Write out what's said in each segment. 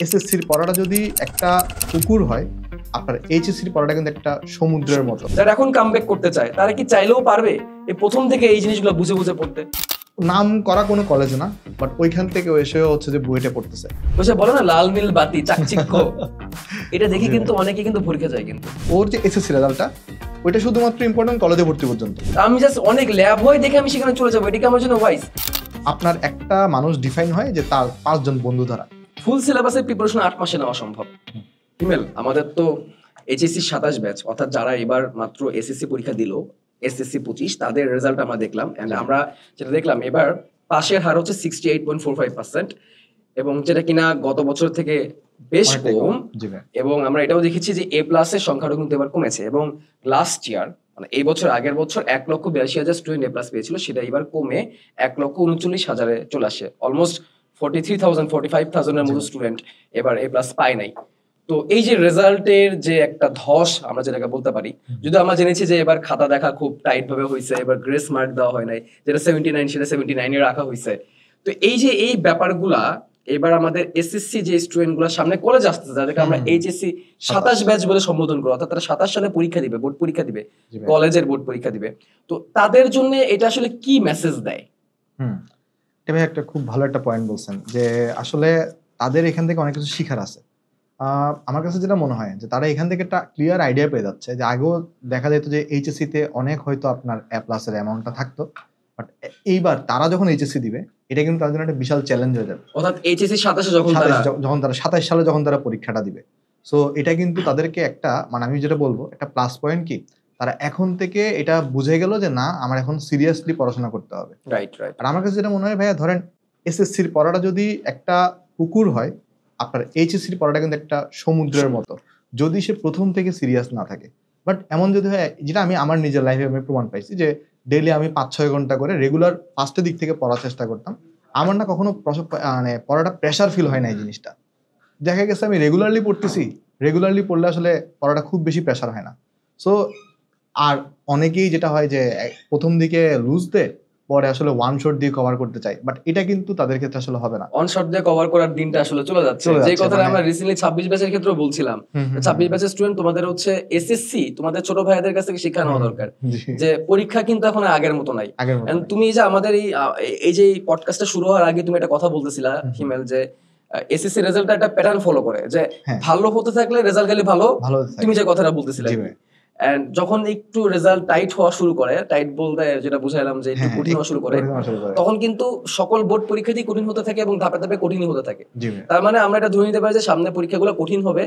এসএসসির পড়াটা যদি একটা পুকুর হয়, আপনার এইচএসসির পড়াটা কিন্তু একটা সমুদ্রের মতো। যারা এখন কামব্যাক করতে চায় তারা কি চাইলেও পারবে এই প্রথম থেকে এই জিনিসগুলো বুঝে বুঝে পড়তে? নাম করা কোনো কলেজ না, বাট ওইখান থেকে এসেও হচ্ছে যে বইটা পড়তেছে। বসে বলে না লাল নীল বাতি চাকচিক্য, এটা দেখে কিন্তু অনেকে কিন্তু পরীক্ষা যায়। কিন্তু ওর যে এসএসসি রেজাল্টটা ওইটা শুধুমাত্র ইম্পর্টেন্ট কলেজে ভর্তি পর্যন্ত। আমি জাস্ট অনেক ল্যাব হয় দেখে আমি সেখানে চলে যাবো, এটা কি আমার জন্য ওয়াইজ? আপনার একটা মানুষ ডিফাইন হয় যে তার 5 জন বন্ধু দ্বারা। ফুল সিলেবাসের প্রিপারেশন 8 মাসে নেওয়া সম্ভব। হিমেল, আমাদের তো এইচএসসি 27 ব্যাচ, অর্থাৎ যারা এবার মাত্র এসএসসি পরীক্ষা দিল, এসএসসি 25, তাদের রেজাল্ট আমরা দেখলাম। এন্ড আমরা যেটা দেখলাম, এবার পাশের হার হচ্ছে 68.45%, এবং যেটা কিনা গত বছর থেকে বেশ কম। এবং আমরা এটাও দেখেছি যে এ প্লাসের সংখ্যাটা কিন্তু এবার কমেছে, এবং লাস্ট ইয়ার মানে এই বছর আগের বছর 1,82,000 স্টুডেন্ট এ প্লাস পেয়েছিল, সেটা এবার কমে 1,39,000-এ চলে আসে। অলমোস্ট 43,000 45,000 এর মতো স্টুডেন্ট এবার এ প্লাস পায় নাই। তো এই যে রেজাল্টের যে একটা ধস আমরা যেটাকে বলতে পারি, যদি আমরা জেনেছি যে এবার খাতা দেখা খুব টাইট ভাবে হয়েছে, এবার গ্রেস মার্ক দেওয়া হয় নাই, যেটা 79 সেটা 79 এ রাখা হয়েছে। তো এই যে এই ব্যাপারগুলা এবার আমাদের এসএসসি যে স্টুডেন্ট গুলো সামনে কলেজ আসতেছে, যাদেরকে আমরা এইচএসসি 27 ব্যাচ বলে সম্বোধন করি, অর্থাৎ তারা 27 সালে পরীক্ষা দিবে, বোর্ড পরীক্ষা দিবে, কলেজের বোর্ড পরীক্ষা দিবে, তো তাদের জন্য এটা আসলে কি মেসেজ দেয়? এটা ভাই একটা খুব ভালো একটা পয়েন্ট বলছেন, যে আসলে তাদের এখান থেকে অনেক কিছু শিখার আছে। আমার কাছে যেটা মনে হয় যে তারা এখান থেকে একটা ক্লিয়ার আইডিয়া পেয়ে যাচ্ছে, যে আগেও দেখা যেত যে এইচএসসি তে অনেক হয়তো আপনার এ প্লাসের অ্যামাউন্টটা থাকতো, বাট এইবার তারা যখন এইচএসসি দিবে এটা কিন্তু তাদের জন্য একটা বিশাল চ্যালেঞ্জ হয়ে যাবে। অর্থাৎ এইচএসসি 27 যখন তারা 27 সালে যখন তারা পরীক্ষাটা দিবে, সো এটা কিন্তু তাদেরকে একটা মানে আমি যেটা বলবো একটা প্লাস পয়েন্ট কি, তারা এখন থেকে এটা বুঝে গেল যে না, আমার এখন সিরিয়াসলি পড়াশোনা করতে হবে। Right right. আর আমার কাছে যেটা মনে হয় ভাইয়া, ধরেন এসএসসির পড়াটা যদি একটা পুকুর হয়, আপনার এইচএসসির পড়াটা কিন্তু একটা সমুদ্রের মতো, যদি সে প্রথম থেকে সিরিয়াস না থাকে। বাট এমন যদি হয়, যেটা আমি আমার নিজের লাইফে আমি প্রমাণ পাইছি, যে ডেইলি আমি 5-6 ঘন্টা করে রেগুলার ফার্স্টের দিক থেকে পড়ার চেষ্টা করতাম, আমার না কখনো মানে পড়াটা প্রেশার ফিল হয় না। এই জিনিসটা দেখা গেছে আমি রেগুলারলি পড়তেছি, রেগুলারলি পড়লে আসলে পড়াটা খুব বেশি প্রেশার হয় না। সো আর অনেকেই যেটা হয় যে প্রথম দিকে লুজ দেয়, পরে আসলে ওয়ান শট দিয়ে কভার করতে চাই, বাট এটা কিন্তু তাদের ক্ষেত্রে আসলে হবে না। ওয়ান শট দিয়ে কভার করার দিনটা আসলে চলে যাচ্ছে, যে কথাটা আমরা রিসেন্টলি 26 ব্যাচের ক্ষেত্রে বলছিলাম। 26 ব্যাচের স্টুডেন্ট, তোমাদের হচ্ছে এসএসসি, তোমাদের ছোট ভাইদের কাছ থেকে শিক্ষা নেওয়া দরকার যে পরীক্ষা কিন্তু এখন আগের মতো নাই। তুমি যে আমাদের এই যে পডকাস্টটা শুরু হওয়ার আগে তুমি একটা কথা বলতেছিলা হিমেল, যে এসএসসি রেজাল্টটা একটা প্যাটার্ন ফলো করে, যে ভালো হতে থাকলে রেজাল্ট খালি ভালো, তুমি যে কথাটা বলতেছিলে। এন্ড যখন একটু রেজাল্ট টাইট হওয়া শুরু করে, টাইট বলতে যেটা বুঝাইলাম যে একটু কঠিন হওয়া শুরু করে, তখন কিন্তু সকল বোর্ড পরীক্ষাতেই কঠিন হতে থাকে এবং ধাপে ধাপে কঠিনই হতে থাকে। তার মানে আমরা এটা ধরে নিতে পারি যে সামনে পরীক্ষাগুলো কঠিন হবে।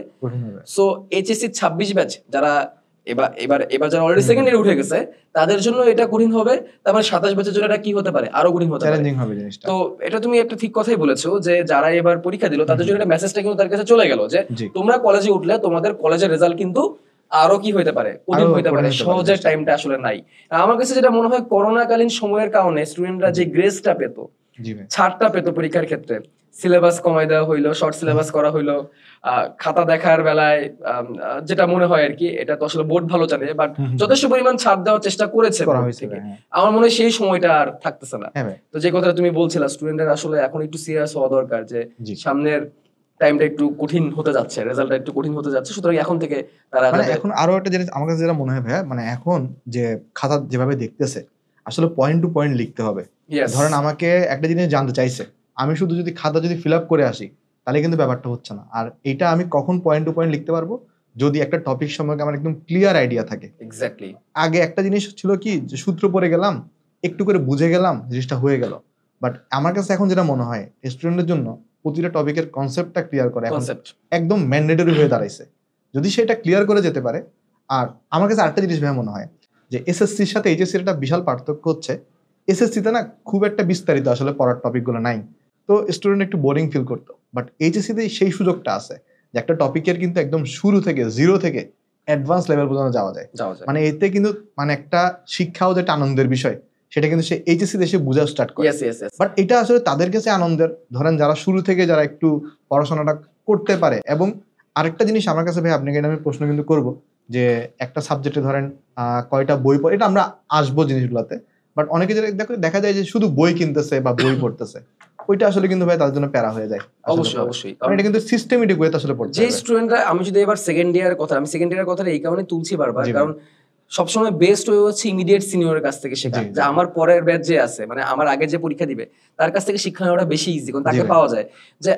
সো এইচএসসি 26 ব্যাচ যারা এবার যারা অলরেডি সেকেন্ড ইয়ারে উঠে গেছে, তাদের জন্য এটা কঠিন হবে। তার মানে 27 ব্যাচের জন্য এটা কি হতে পারে, আরো কঠিন হতে পারে। তো এটা তুমি একটা ঠিক কথাই বলেছো, যে যারা এবার পরীক্ষা দিল তাদের জন্য একটা মেসেজটা কিন্তু তার কাছে চলে গেল, যে তোমরা কলেজে উঠলে তোমাদের কলেজের রেজাল্ট কিন্তু আরো কি হইতে পারে, কঠিন হইতে পারে, সহজের টাইমটা আসলে নাই। আমার কাছে যেটা মনে হয়, করোনাকালীন সময়ের কারণে স্টুডেন্টরা যে গ্রেসটা পেত, ছাড়টা পেত পরীক্ষার ক্ষেত্রে, সিলেবাস কমাই দেওয়া হইলো, শর্ট সিলেবাস করা হইলো, খাতা দেখার বেলায় যেটা মনে হয় আর কি, এটা তো আসলে বোর্ড ভালো জানে, বাট যথেষ্ট পরিমাণ ছাড় দেওয়ার চেষ্টা করেছে। আমার মনে হয় সেই সময়টা আর থাকতেছে না। তো যে কথাটা তুমি বলছিলা, স্টুডেন্টরা আসলে এখন একটু সিরিয়াস হওয়া দরকার, যে সামনের টাইমটা একটু কঠিন হতে যাচ্ছে, রেজাল্টটা একটু কঠিন হতে যাচ্ছে, সুতরাং এখন থেকে তারা এখন আরো একটা জিনিস আমার কাছে যেটা মনে হয় ভাইয়া, মানে এখন যে খাতা যেভাবে দেখতেছে, আসলে পয়েন্ট টু পয়েন্ট লিখতে হবে। ধরেন আমাকে একটা জিনিস জানতে চাইছে, আমি শুধু যদি খাতা যদি ফিল আপ করে আসি, তাহলে কিন্তু ব্যাপারটা হচ্ছে না। আর এটা আমি কখন পয়েন্ট টু পয়েন্ট লিখতে পারবো, যদি একটা টপিক সম্পর্কে আমার একদম ক্লিয়ার আইডিয়া থাকে। এক্স্যাক্টলি। আগে একটা জিনিস ছিল কি, যে সূত্র পড়ে গেলাম, একটু করে বুঝে গেলাম, জিনিসটা হয়ে গেল। বাট আমার কাছে এখন যেটা মনে হয়, স্টুডেন্টের জন্য প্রতিটা টপিকের কনসেপ্টটা ক্লিয়ার করে একদম ম্যান্ডেটরি হয়ে দাঁড়াইছে। যদি সেটা ক্লিয়ার করে যেতে পারে। আর আমার কাছে আরেকটা জিনিস ভাই মনে হয়, যে এসএসসির সাথে এইচএসসির একটা বিশাল পার্থক্য হচ্ছে, এসএসসিতে না খুব একটা বিস্তারিত আসলে পড়ার টপিকগুলো নাই, তো স্টুডেন্ট একটু বোরিং ফিল করতো। বাট এইচএসসিতে সেই সুযোগটা আছে, যে একটা টপিকের কিন্তু একদম শুরু থেকে জিরো থেকে অ্যাডভান্স লেভেল পর্যন্ত যাওয়া যায়। মানে এতে কিন্তু মানে একটা শিক্ষাও যেটা আনন্দের বিষয়, সেটা কিন্তু সে এইচএসসি দেশে বোঝা স্টার্ট করে। বাট এটা আসলে তাদের কাছে আনন্দের, ধরেন যারা শুরু থেকে যারা একটু পড়াশোনাটা করতে পারে। এবং আরেকটা জিনিস আমার কাছে ভাই, আপনাকে আমি প্রশ্ন কিন্তু করবো, যে একটা সাবজেক্টে ধরেন কয়টা বই পড়ে, এটা আমরা আসবো জিনিসগুলোতে, বাট অনেকে দেখা যায় যে শুধু বই কিনতেছে বা বই পড়তেছে, ওইটা আসলে কিন্তু ভাই তাদের জন্য প্যারা হয়ে যায়। অবশ্যই এটা কিন্তু সিস্টেমেটিক ওয়েতে আসলে পড়তে যে স্টুডেন্টরা, আমি যদি এবার সেকেন্ড ইয়ারের কথাটা এই কারণে তুলছি বারবার, কারণ সবসময় বেস্ট ওয়ে হচ্ছে ইমিডিয়েট সিনিয়রের কাছ থেকে শেখা। যে আমার পরের ব্যাচ যে আছে, মানে আমার আগে যে পরীক্ষা দিবে তার কাছ থেকে শিক্ষা নেওয়াটা বেশি ইজি, কারণ তাকে পাওয়া যায়। যে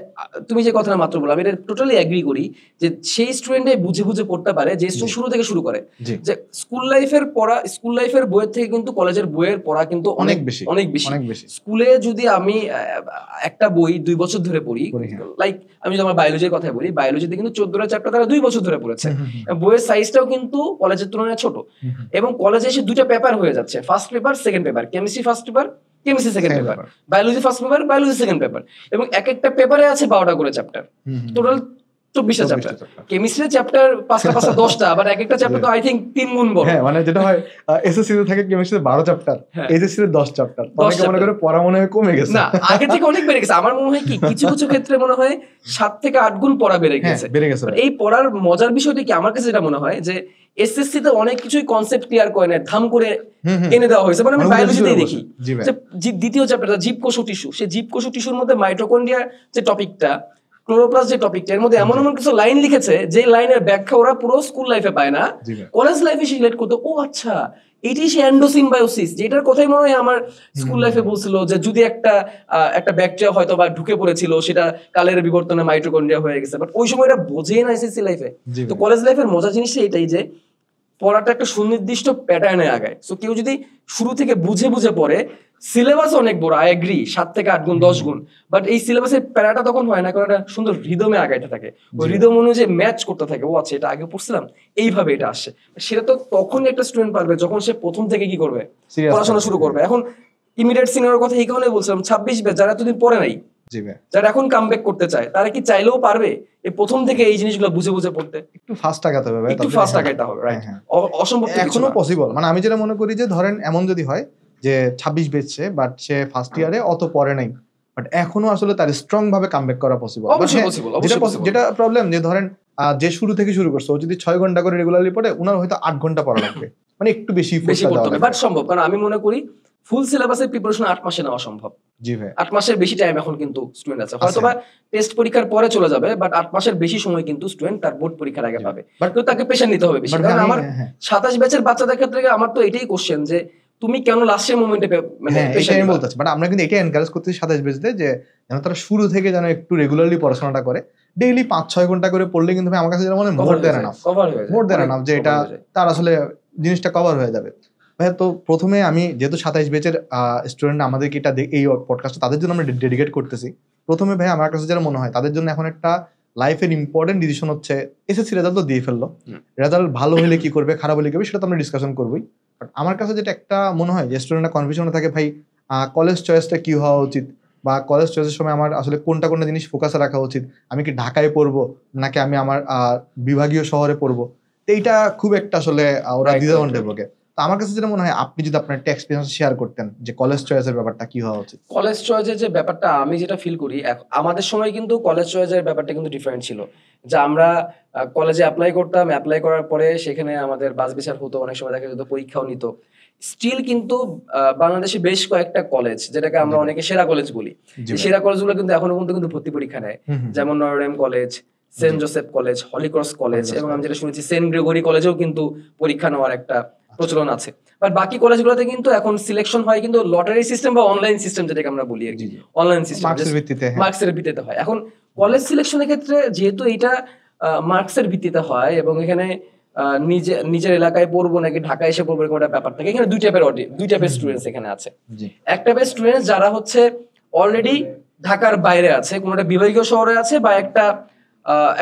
তুমি যে কথাটা মাত্র বললাম, এটা টোটালি এগ্রি করি যে সেই স্টুডেন্টে বুঝে পড়তে পারে যে স্টুডেন্ট শুরু থেকে শুরু করে। যে স্কুল লাইফের বইয়ের থেকে কিন্তু কলেজের বইয়ের পড়া কিন্তু অনেক বেশি। স্কুলে যদি আমি একটা বই 2 বছর ধরে পড়ি, লাইক আমি যদি আমার বায়োলজির কথাই বলি, বায়োলজিতে কিন্তু 14টা চ্যাপ্টার তারা 2 বছর ধরে পড়েছে। বইয়ের সাইজটাও কিন্তু কলেজের তুলনায় ছোট, এবং কলেজে এসে 2টা পেপার হয়ে যাচ্ছে, first paper second paper, chemistry first paper chemistry second paper, biology first paper biology second paper, এবং এক একটা পেপারে আছে 12টা করে চ্যাপ্টার, টোটাল 24টা চ্যাপ্টার। কেমিস্ট্রির চ্যাপ্টার 5টা 10টা, আবার এক একটা চ্যাপ্টার তো আই থিংক 3 গুণ বড়। হ্যাঁ, মানে যেটা হয় এসএসসি তে থাকে কেমিস্ট্রিতে 12 চ্যাপ্টার, এইচএসসি তে 10 চ্যাপ্টার। অনেকে মনে করে পড়া মনে হয় কমে গেছে। না, আগে থেকে অনেক বেড়ে গেছে। আমার মনে হয় কি কিছু ক্ষেত্রে মনে হয় 7 থেকে 8 গুণ পড়া বেড়ে গেছে। এই পড়ার মজার বিষয়টা কি আমার কাছে যেটা মনে হয় যে এসএসসি তে অনেক কিছুই কনসেপ্ট ক্লিয়ার করে না, ধাম করে এনে দেওয়া হয়েছে। মানে আমি বায়োলজিতেই দেখি যে দ্বিতীয় চ্যাপ্টারটা জীবকোষ ও টিস্যু, সেই জীবকোষ ও টিস্যুর মধ্যে মাইটোকন্ড্রিয়া যে টপিকটা, ক্লোরোপ্লাস্ট যে টপিকটা, এর মধ্যে এমন কিছু লাইন লিখেছে যে লাইনের ব্যাখ্যা ওরা পুরো স্কুল লাইফে পায় না, কলেজ লাইফে সিলেক্ট করতে। ও আচ্ছা, এটাই সে এন্ডোসিম্বায়োসিস, যেটার কথাই মনে হয় আমার স্কুল লাইফে বলছিল, যে যদি একটা ব্যাকটেরিয়া হয়তো বা ঢুকে পড়েছিল, সেটা কালের বিবর্তনে মাইটোকন্ড্রিয়া হয়ে গেছে, বাট ওই সময় এটা বোঝেই না এসএসসি লাইফে। তো কলেজ লাইফের মজা জিনিসটা এটাই যে পড়াটা একটা সুনির্দিষ্ট প্যাটার্নে আগায়। সো কেউ যদি শুরু থেকে বুঝে পড়ে, সিলেবাস অনেক বড়, আই এগ্রি, 7 থেকে 8 গুণ 10 গুণ, বাট এই সিলেবাসের প্যারাটা তখন হয় না, কারণ এটা সুন্দর রিদমে আগাইতে থাকে, ওই রিদম অনুযায়ী ম্যাচ করতে থাকে। ও আচ্ছা, এটা আগে পড়ছিলাম, এইভাবে এটা আসছে। সেটা তো তখনই একটা স্টুডেন্ট পারবে যখন সে প্রথম থেকে কি করবে, পড়াশোনা শুরু করবে। এখন ইমিডিয়েট সিনিয়রের কথা এই কারণে বলছিলাম, 26 ব্যাচ যারা এতদিন পড়ে নাই, যারা এখন কামব্যাক করতে চায়, তারা কি চাইলেও পারবে এই প্রথম থেকে এই জিনিসগুলো বুঝে পড়তে? একটু ফাস্ট আগাতে হবে, রাইট? অসম্ভব এখনো পসিবল। মানে আমি যেটা মনে করি যে ধরেন এমন যদি হয় যে 26 বেচছে, বাট সে ফার্স্ট ইয়ারে অত পড়ে নাই, বাট এখনো আসলে তার স্ট্রং ভাবে কামব্যাক করা পসিবল। যেটা প্রবলেম, যে ধরেন যে শুরু থেকে শুরু করছে, ও যদি 6 ঘন্টা করে রেগুলারলি পড়ে, ওনার হয়তো 8 ঘন্টা পড়া লাগবে, মানে একটু বেশি পড়তে হবে, বাট সম্ভব। কারণ আমি মনে করি ফুল সিলেবাসের প্রিপারেশন 8 মাসে নেওয়া সম্ভব। জি ভাই, 8 মাসের বেশি টাইম এখন কিন্তু স্টুডেন্ট আছে, হয়তোবা টেস্ট পরীক্ষার পরে চলে যাবে, বাট 8 মাসের বেশি সময় কিন্তু স্টুডেন্ট তার বোর্ড পরীক্ষার আগে পাবে। বাট তাকে প্রেশার নিতে হবে বেশি। কারণ আমার 27 ব্যাচের বাচ্চাদের ক্ষেত্রে আমার তো এটাই কোশ্চেন, যে তুমি কেন লাস্টের মোমেন্টে মানে প্রেশার বলতেছ। বাট আমরা কিন্তু এটা এনকারেজ করতেছি 27 ব্যাচতে, যে যেন তারা শুরু থেকে যেন একটু রেগুলারলি পড়াশোনাটা করে, ডেইলি 5-6 ঘন্টা করে পড়লে কিন্তু আমার কাছে যেটা মনে হয় মোর দেন এনাফ, যে এটা তার আসলে জিনিসটা কভার হয়ে যাবে। ভাই, তো প্রথমে আমি যেহেতু 27 ব্যাচের স্টুডেন্ট, আমাদেরকে এটা এই পডকাস্ট তাদের জন্য আমরা ডেডিকেট করতেছি। প্রথমে ভাই আমার কাছে যেটা মনে হয়, তাদের জন্য এখন একটা লাইফের ইম্পর্টেন্ট ডিসিশন হচ্ছে, এসএসসি রেজাল্ট তো দিয়ে ফেললো, রেজাল্ট ভালো হলে কি করবে, খারাপ হলে কি হবে, সেটা তো আমরা ডিসকাশন করবোই। বাট আমার কাছে যেটা একটা মনে হয়, যে স্টুডেন্টরা কনফিউশনে থাকে, ভাই কলেজ চয়েসটা কি হওয়া উচিত, বা কলেজ চয়েসের সময় আমার আসলে কোনটা জিনিস ফোকাসে রাখা উচিত, আমি কি ঢাকায় পড়বো নাকি আমি আমার বিভাগীয় শহরে পড়বো, এইটা খুব একটা আসলে ওরা দ্বিধাদ্বন্দ্বে ভোগে। তো আমার কাছে যেটা মনে হয়, আপনি যদি আপনার একটা এক্সপেরিয়েন্স শেয়ার করতেন, যে কলেজ চয়েসের ব্যাপারটা কি হওয়া উচিত। কলেজ চয়েসের যে ব্যাপারটা আমি যেটা ফিল করি, আমাদের সময় কিন্তু কলেজ চয়েসের ব্যাপারটা কিন্তু ডিফারেন্ট ছিল। যে আমরা কলেজে অ্যাপ্লাই করতাম, অ্যাপ্লাই করার পরে সেখানে আমাদের বাস বিচার হতো, অনেক সময় দেখা যেত পরীক্ষাও নিত। স্টিল কিন্তু বাংলাদেশে বেশ কয়েকটা কলেজ, যেটাকে আমরা অনেকে সেরা কলেজ বলি, সেরা কলেজগুলো কিন্তু এখনো পর্যন্ত কিন্তু ভর্তি পরীক্ষা নেয়। যেমন Notre Dame college, saint Joseph college, Holy Cross college, এবং আমি যেটা শুনেছি সেন্ট গ্রেগরি কলেজেও কিন্তু পরীক্ষা নেওয়ার একটা প্রচলন আছে। বাট বাকি কলেজগুলোতে কিন্তু এখন সিলেকশন হয় কিন্তু লটারি সিস্টেম বা অনলাইন সিস্টেম, যেটাকে আমরা বলি আর কি, অনলাইন সিস্টেম, মার্কসের ভিত্তিতে হয়। এখন কলেজ সিলেকশনের ক্ষেত্রে যেহেতু এটা মার্কসের ভিত্তিতে হয়, এবং এখানে নিজের এলাকায় পড়বো নাকি ঢাকায় এসে পড়বো এরকম একটা ব্যাপার থাকে। এখানে দুই টাইপের স্টুডেন্টস এখানে আছে। এক টাইপের স্টুডেন্টস যারা হচ্ছে অলরেডি ঢাকার বাইরে আছে, কোনো একটা বিভাগীয় শহরে আছে, বা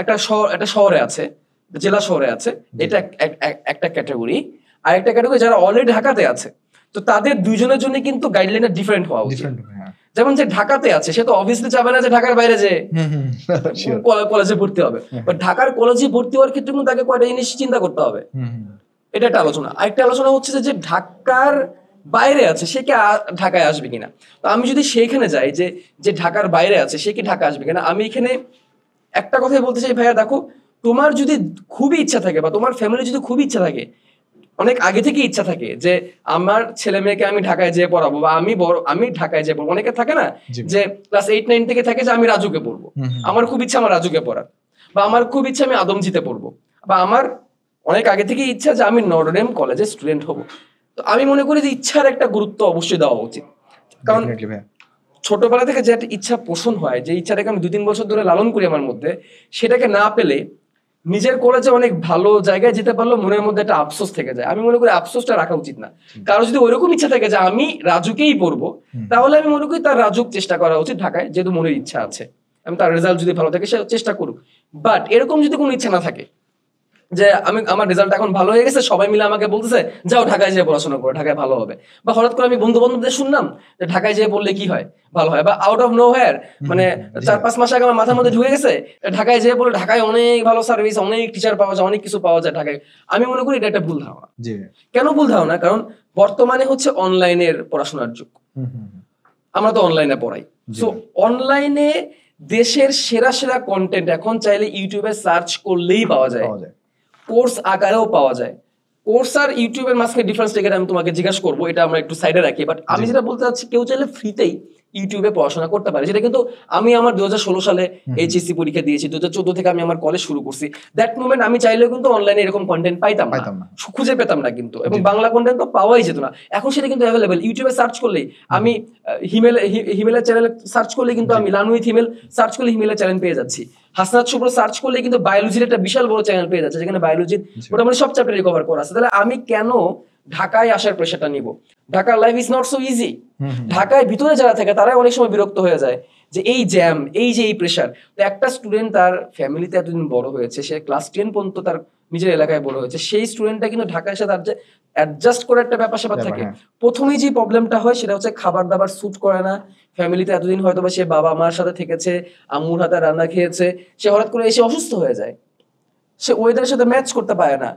একটা শহরে আছে, জেলা শহরে আছে, এটা একটা ক্যাটাগরি। আর একটা ক্যাটাগরি যারা অলরেডি ঢাকাতে আছে। তো তাদের দুইজনের জন্য কিন্তু গাইডলাইনটা ডিফারেন্ট হওয়া উচিত। যেমন যে ঢাকাতে আছে, সে তো অবভিয়াসলি যাবে না যে ঢাকার বাইরে যে কলেজে ভর্তি হবে। বাট ঢাকার কলেজে ভর্তি হওয়ার ক্ষেত্রে কিন্তু তাকে কয়টা জিনিস চিন্তা করতে হবে, এটা একটা আলোচনা। আরেকটা আলোচনা হচ্ছে যে ঢাকার বাইরে আছে, সে কি ঢাকায় আসবে কিনা। তো আমি যদি সেখানে যাই, যে ঢাকার বাইরে আছে, সে কি ঢাকা আসবে কিনা। আমি এখানে একটা কথাই বলতে চাই, ভাইয়া দেখো, তোমার যদি খুবই ইচ্ছা থাকে, বা তোমার ফ্যামিলি যদি খুবই ইচ্ছা থাকে, অনেক আগে থেকে ইচ্ছা থাকে যে আমার ছেলে মেয়েকে আমি ঢাকায় যেয়ে পড়াবো, বা আমি ঢাকায় যেয়ে পড়বো। অনেকে থাকে না যে ক্লাস 8-9 থেকে থাকে যে আমি রাজুকে পড়বো, আমার খুব ইচ্ছা আমার রাজুকে পড়ার, বা আমার খুব ইচ্ছা আমি আদমজিতে পড়বো, বা আমার অনেক আগে থেকে ইচ্ছা যে আমি নটরডেম কলেজের স্টুডেন্ট হব। তো আমি মনে করি যে ইচ্ছার একটা গুরুত্ব অবশ্যই দেওয়া উচিত, কারণ ছোটবেলা থেকে যে একটা ইচ্ছা পোষণ হয়, যে ইচ্ছাটাকে আমি 2-3 বছর ধরে লালন করি আমার মধ্যে, সেটাকে না পেলে নিজের কলেজে অনেক ভালো জায়গায় যেতে পারলো মনের মধ্যে একটা আফসোস থেকে যায়। আমি মনে করি আফসোসটা রাখা উচিত না। কারো যদি ওইরকম ইচ্ছা থাকে যে আমি রাজুকেই পড়বো, তাহলে আমি মনে করি তার রাজুক চেষ্টা করা উচিত ঢাকায়, যেহেতু মনের ইচ্ছা আছে, আমি তার রেজাল্ট যদি ভালো থাকে সে চেষ্টা করুক। বাট এরকম যদি কোনো ইচ্ছা না থাকে যে আমার রেজাল্ট এখন ভালো হয়ে গেছে, সবাই মিলে আমাকে বলতেছে যাও ঢাকায় যেয়ে পড়াশোনা করো, ঢাকায় ভালো হবে, বা হঠাৎ করে আমি বন্ধু বান্ধবদের শুনলাম যে ঢাকায় যেয়ে পড়লে কি হয়, ভালো হয়, বা আউট অফ নো হোয়ার মানে 4-5 মাস আগে আমার মাথার মধ্যে ঢুকে গেছে ঢাকায় যেয়ে পড়লে ঢাকায় অনেক ভালো সার্ভিস, অনেক টিচার পাওয়া যায়, অনেক কিছু পাওয়া যায় ঢাকায়। আমি মনে করি এটা একটা ভুল ধারণা। কেন ভুল ধারণা? কারণ বর্তমানে হচ্ছে অনলাইনের পড়াশোনার যুগ, আমরা তো অনলাইনে পড়াই। সো অনলাইনে দেশের সেরা সেরা কন্টেন্ট এখন চাইলে ইউটিউবে সার্চ করলেই পাওয়া যায়, কোর্স আকারেও পাওয়া যায়। কোর্স আর ইউটিউবের মাঝখানে ডিফারেন্স থেকে আমি তোমাকে জিজ্ঞাসা করবো, এটা আমরা একটু সাইডে রাখি। বাট আমি যেটা বলতে চাচ্ছি, কেউ চাইলে ফ্রিতেই ইউটিউবে পড়াশোনা করতে পারে, যেটা কিন্তু আমি আমার 2016 সালে এইচএসসি পরীক্ষা দিয়েছি, 2014 থেকে আমি আমার কলেজ শুরু করছি। দ্যাট মোমেন্ট আমি চাইলেও কিন্তু অনলাইনে এরকম কন্টেন্ট পাইতাম না, খুঁজে পেতাম না কিন্তু, এবং বাংলা কন্টেন্ট তো পাওয়াই যেত না। এখন সেটা কিন্তু অ্যাভেলেবেল, ইউটিউবে সার্চ করলেই আমি হিমেলের চ্যানেল সার্চ করলে কিন্তু আমি লার্ন উইথ হিমেল সার্চ করলে হিমেলের চ্যানেল পেয়ে যাচ্ছি। হাসনাত শুভ্র সার্চ করলে কিন্তু বায়োলজির একটা বিশাল বড় চ্যানেল পেয়ে যাচ্ছে, যেখানে বায়োলজির মোটামুটি সব চ্যাপ্টার রিকভার করা আছে। তাহলে আমি কেন ঢাকায় আসার প্রেশারটা নিব? ঢাকার life is not so easy. ঢাকায় ভিতরে যারা থাকে তারাই অনেক সময় বিরক্ত হয়ে যায় যে এই জ্যাম, এই যে এই প্রেশার। তো একটা স্টুডেন্ট তার ফ্যামিলিতে এতদিন বড় হয়েছে, সে ক্লাস 10 পর্যন্ত তার নিজের এলাকায় বড় হয়েছে, সেই স্টুডেন্টটা কিন্তু ঢাকায় এসে তার যে অ্যাডজাস্ট করে একটা ব্যাপার স্যাপার থাকে। প্রথমেই যে প্রবলেমটা হয় সেটা হচ্ছে খাবার দাবার স্যুট করে না। ফ্যামিলিতে এতদিন হয়তো বা সে বাবা মার সাথে থেকেছে, আম্মুর হাতে রান্না খেয়েছে, সে হঠাৎ করে এসে অসুস্থ হয়ে যায়, সে ওয়েদারের সাথে ম্যাচ করতে পারে না।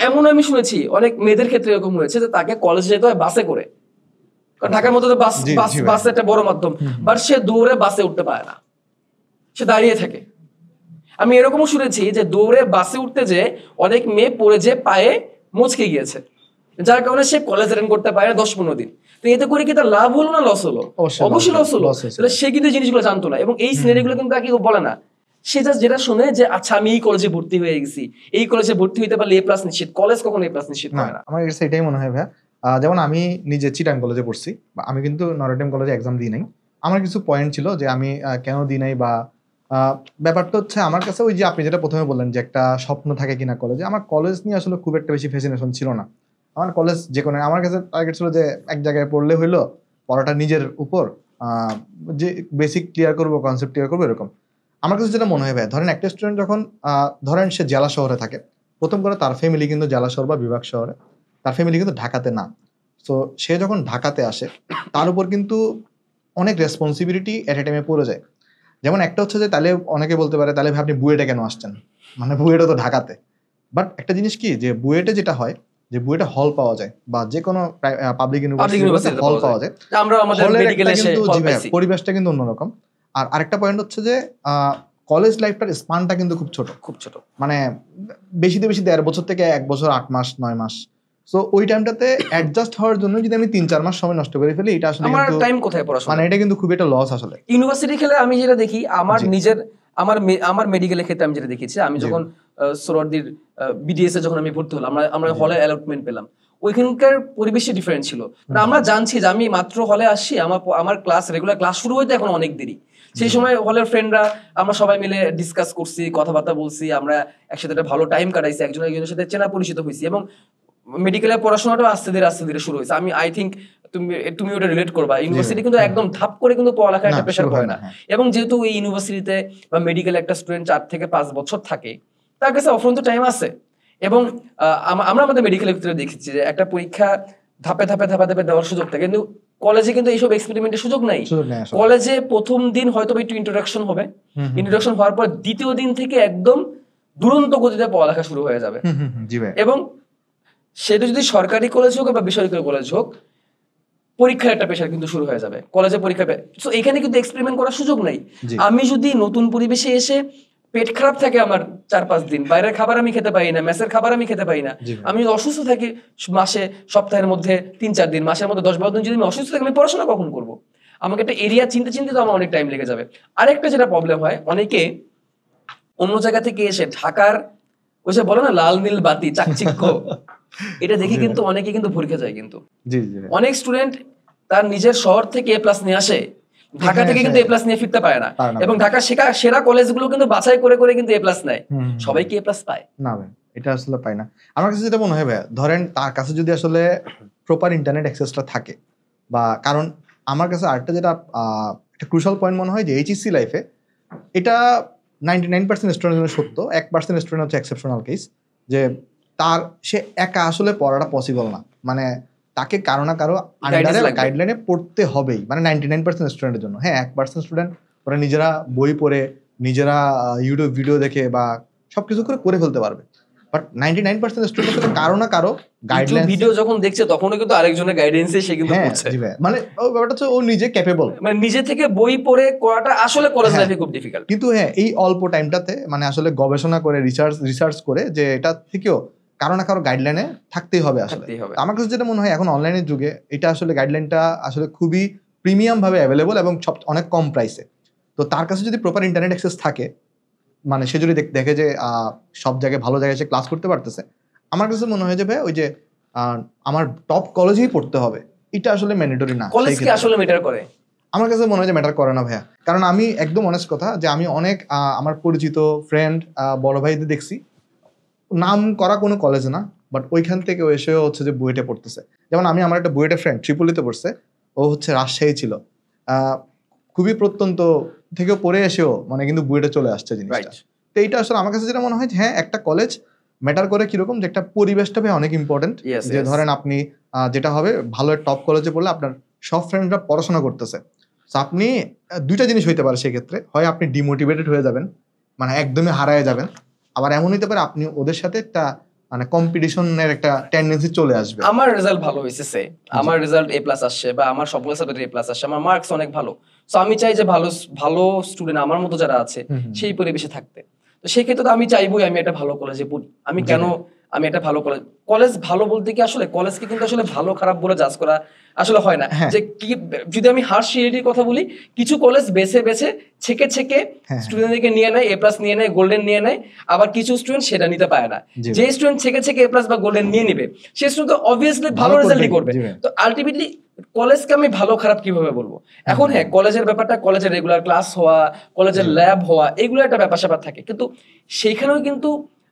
এমন আমি শুনেছি অনেক মেয়েদের ক্ষেত্রে এরকম হয়েছে যে তাকে কলেজে যেতে হয় বাসে করে, কারণ ঢাকার মধ্যে তো বাস একটা বড় মাধ্যম, বাট সে দৌড়ে বাসে উঠতে পারে না, সে দাঁড়িয়ে থাকে। আমি এরকমও শুনেছি যে দৌড়ে বাসে উঠতে যে অনেক মেয়ে পড়ে যে পায়ে মুচকে গিয়েছে, যার কারণে সে কলেজ অ্যাটেন্ড করতে পারে না 10-15 দিন। তো এতে করে কি তার লাভ হলো না লস হলো? অবশ্যই লস হলো। তাহলে সে কিন্তু জিনিসগুলো জানতো না, এবং এই সিনারিগুলো কিন্তু তাকে বলে না। সে জাস্ট যেটা শুনে যে আচ্ছা আমি এই কলেজে ভর্তি হয়ে গেছি, এই কলেজে ভর্তি হইতে পারলে A+ নিশ্চিত। কলেজ কখনো A+ নিশ্চিত হয় না। আমার কাছে এটাই মনে হয় ভাইয়া। যেমন আমি নিজে চিটাং কলেজে পড়ছি, আমি কিন্তু নটরডেম কলেজে এক্সাম দিই নাই। আমার কিছু পয়েন্ট ছিল যে আমি কেন দিই নাই, বা ব্যাপারটা হচ্ছে আমার কাছে ওই যে আপনি যেটা প্রথমে বললেন যে একটা স্বপ্ন থাকে কিনা কলেজে, আমার কলেজ নিয়ে আসলে খুব একটা বেশি ফ্যাসিনেশন ছিল না। আমার কলেজ যে কোনো, আমার কাছে টার্গেট ছিল যে এক জায়গায় পড়লে হইলো, পড়াটা নিজের উপর, যে বেসিক ক্লিয়ার করবো, কনসেপ্ট ক্লিয়ার করবো, এরকম। আমার কাছে যেটা মনে হয় ভাই, ধরেন একটা স্টুডেন্ট যখন ধরেন সে জেলা শহরে থাকে, প্রথম করে তার ফ্যামিলি কিন্তু জেলা শহর বা বিভাগ শহরে, তার ফ্যামিলি কিন্তু ঢাকাতে না। তো সে যখন ঢাকাতে আসে তার উপর কিন্তু অনেক রেসপন্সিবিলিটি এট এ টাইমে পড়ে যায়। যেমন একটা হচ্ছে যে তাহলে অনেকে বলতে পারে তাহলে ভাই আপনি বুয়েটে কেন আসছেন, মানে বুয়েটে তো ঢাকাতে। বাট একটা জিনিস কি, যে বুয়েটে যেটা হয় যে বুয়েটে হল পাওয়া যায়, বা যে কোনো পাবলিক ইউনিভার্সিটি হল পাওয়া যায়, পরিবেশটা কিন্তু অন্যরকম। আর আরেকটা পয়েন্ট হচ্ছে যে কলেজ লাইফটার স্পানটা কিন্তু খুব ছোট, মানে বেশিতে বেশি 1.5 বছর থেকে 1 বছর 8 মাস 9 মাস। সো ওই টাইমটাতে অ্যাডজাস্ট হওয়ার জন্য যদি আমি 3-4 মাস সময় নষ্ট করে ফেলি, এটা আসলে আমার টাইম কোথায় পড়াশোনা, মানে এটা কিন্তু খুব একটা লস আসলে। ইউনিভার্সিটি খেলে আমি যেটা দেখি, আমার মেডিকেলের ক্ষেত্রে আমি যেটা দেখেছি, আমি যখন সোহরাওয়ার্দীর বিডিএস এ যখন আমি ভর্তি হলাম, আমরা হলে অ্যালটমেন্ট পেলাম, ওইখানকার পরিবেশে ডিফারেন্ট ছিল। আমরা জানছি যে আমি মাত্র হলে আসছি, আমার ক্লাস রেগুলার ক্লাস শুরু হইতে এখন অনেক দেরি। সেই সময় হলের ফ্রেন্ডরা আমরা সবাই মিলে ডিসকাস করছি, কথাবার্তা বলছি, আমরা একসাথে একটা ভালো টাইম কাটাইছি, একজনের সাথে চেনা পরিচিত হয়েছি, এবং মেডিকেলের পড়াশোনাটাও আস্তে ধীরে শুরু হয়েছে। আমি আই থিঙ্ক তুমি ওটা রিলেট করবা, ইউনিভার্সিটি কিন্তু একদম ধাপ করে কিন্তু পড়ালেখার একটা প্রেশার পড়ে না। এবং যেহেতু এই ইউনিভার্সিটিতে বা মেডিকেল একটা স্টুডেন্ট 4 থেকে 5 বছর থাকে, তার কাছে অফুরন্ত টাইম আছে। এবং আমরা আমাদের মেডিকেলের ক্ষেত্রে দেখেছি যে একটা পরীক্ষা ধাপে দেওয়ার সুযোগ থাকে, কিন্তু কলেজে কিন্তু এইসব এক্সপেরিমেন্টের সুযোগ নাই। কলেজে প্রথম দিন হয়তো একটু ইন্ট্রোডাকশন হবে, ইন্ট্রোডাকশন হওয়ার পর দ্বিতীয় দিন থেকে একদম দুরন্ত গতিতে পড়ালেখা শুরু হয়ে যাবে। এবং সেটা যদি সরকারি কলেজ হোক বা বেসরকারি কলেজ হোক, পরীক্ষার একটা প্রেশার কিন্তু শুরু হয়ে যাবে কলেজে পরীক্ষা। সো এখানে কিন্তু এক্সপেরিমেন্ট করার সুযোগ নাই। আমি যদি নতুন পরিবেশে এসে পেট খারাপ থাকে আমার 4-5 দিন, বাইরের খাবার আমি খেতে পারি না, মেসের খাবার আমি খেতে পারি না, আমি অসুস্থ থাকি মাসে, সপ্তাহের মধ্যে 3-4 দিন, মাসের মধ্যে 10-12 দিন যদি আমি অসুস্থ থাকি, আমি পড়াশোনা কখন করবো? আমাকে একটা এরিয়া চিনতে তো আমার অনেক টাইম লেগে যাবে। আরেকটা যেটা প্রবলেম হয়, অনেকে অন্য জায়গা থেকে এসে ঢাকার ওই যে বলে না লাল নীল বাতি চাকচিক্য, এটা দেখে কিন্তু অনেকে কিন্তু ভরকে যায়। কিন্তু অনেক স্টুডেন্ট তার নিজের শহর থেকে A+ নিয়ে আসে, ঢাকা থেকে কিন্তু A+ নিয়ে ফিরতে পারে না, এবং ঢাকার সেরা কলেজগুলো কিন্তু বাছাই করে করে কিন্তু A+ নেয়। সবাই কি A+ পায় না ভাই, এটা আসলে পায় না। আমার কাছে যেটা মনে হয় ভাই, ধরেন তার কাছে যদি আসলে প্রপার ইন্টারনেট অ্যাক্সেসটা থাকে, বা কারণ আমার কাছে আরেকটা যেটা একটা ক্রুশাল পয়েন্ট মনে হয় যে HEC লাইফে এটা 99% স্টুডেন্টের জন্য সত্য, 1% স্টুডেন্ট হচ্ছে এক্সেপশনাল কেস, যে সে একা আসলে পড়াটা পসিবল না, মানে তাকে কারো না কারো আন্ডারে গাইডলাইনে পড়তে হবেই, মানে 99% স্টুডেন্টের জন্য। হ্যাঁ, 1% স্টুডেন্ট ওরা নিজেরা বই পড়ে, নিজেরা ইউটিউব ভিডিও দেখে বা সবকিছু করে ফেলতে পারবে, বাট 99% স্টুডেন্ট আসলে কারো না কারো গাইডলাইন ভিডিও যখন দেখছে তখনও কিন্তু আরেকজনের গাইডেন্সে সে কিন্তু পড়ছে। মানে ব্যাপারটা হচ্ছে ও নিজে ক্যাপেবল, মানে নিজে থেকে বই পড়ে করাটা আসলে কলেজ লাইফে খুব ডিফিকাল্ট। কিন্তু হ্যাঁ, এই অল্প টাইমটাতে মানে আসলে গবেষণা করে রিসার্চ করে যে এটা থেকেও কারো না কারো গাইডলাইনে থাকতেই হবে আসলে। আমার কাছে যেটা মনে হয় এখন অনলাইনের যুগে এটা আসলে গাইডলাইনটা আসলে খুবই প্রিমিয়াম ভাবে অ্যাভেলেবল এবং অনেক কম প্রাইসে। তো তার কাছে যদি প্রপার ইন্টারনেট অ্যাক্সেস থাকে, মানে সে যদি দেখে যে সব জায়গায় ভালো জায়গায় সে ক্লাস করতে পারতেছে, আমার কাছে মনে হয় যে ভাই ওই যে আমার টপ কলেজেই পড়তে হবে এটা আসলে ম্যান্ডেটরি না। কলেজ কি আসলে ম্যাটার করে? আমার কাছে মনে হয় যে ম্যাটার করে না ভাইয়া, কারণ আমি একদম অনেস্ট কথা যে আমি অনেক আমার পরিচিত ফ্রেন্ড বড় ভাইদের দেখছি, নাম করা কোনো কলেজ না, বাট ওইখান থেকে এসেও হচ্ছে যে বুয়েটে পড়তেছে। যেমন আমার একটা বুয়েটে ফ্রেন্ড ট্রিপলিতে পড়ছে, ও হচ্ছে রাজশাহী ছিল, খুবই প্রত্যন্ত থেকেও পড়ে এসেও মানে কিন্তু বুয়েটে চলে আসছে জিনিসটা। তো এইটা আসলে আমার কাছে যেটা মনে হয় যে হ্যাঁ, একটা কলেজ ম্যাটার করে কিরকম, যে একটা পরিবেশটা ভাই অনেক ইম্পর্টেন্ট। যে ধরেন আপনি যেটা হবে ভালো টপ কলেজে পড়লে আপনার সব ফ্রেন্ডরা পড়াশোনা করতেছে, আপনি দুইটা জিনিস হইতে পারে সেক্ষেত্রে, হয় আপনি ডিমোটিভেটেড হয়ে যাবেন, মানে একদমই হারায় যাবেন, আবার এমন হইতে পারে আপনি ওদের সাথে একটা মানে কম্পিটিশনের একটা টেন্ডেন্সি চলে আসবে। আমার রেজাল্ট ভালো হইছে, আমার রেজাল্ট A+ আসছে, বা আমার সবগুলো সাবজেক্টে A+ আসছে, আমার মার্কস অনেক ভালো, সো আমি চাই যে ভালো স্টুডেন্ট আমার মতো যারা আছে সেই পরিবেশে থাকতে। তো সেই ক্ষেত্রে তো আমি চাইবই আমি একটা ভালো কলেজে পড়ি। আমি একটা ভালো কলেজ ভালো বলতে কি আসলে কলেজকে কিন্তু আসলে ভালো খারাপ বলে জাজ করা আসলে হয় না। যে কি যদি আমি হার্শ রিয়েলিটির কথা বলি, কিছু কলেজ বেছে ছেকে স্টুডেন্টদেরকে নিয়ে নেয়, A+ নিয়ে নেয়, গোল্ডেন নিয়ে নেয়, আবার কিছু স্টুডেন্ট সেটা নিতে পারে না। যে স্টুডেন্ট ছেকে A+ বা গোল্ডেন নিয়ে নিবে, সেই স্টুডেন্ট তো অবভিয়াসলি ভালো রেজাল্টই করবে। তো আলটিমেটলি কলেজকে আমি ভালো খারাপ কিভাবে বলবো? এখন হ্যাঁ, কলেজের ব্যাপারটা, কলেজের রেগুলার ক্লাস হওয়া, কলেজের ল্যাব হওয়া, এগুলো একটা ব্যাপার থাকে, কিন্তু সেইখানেও কিন্তু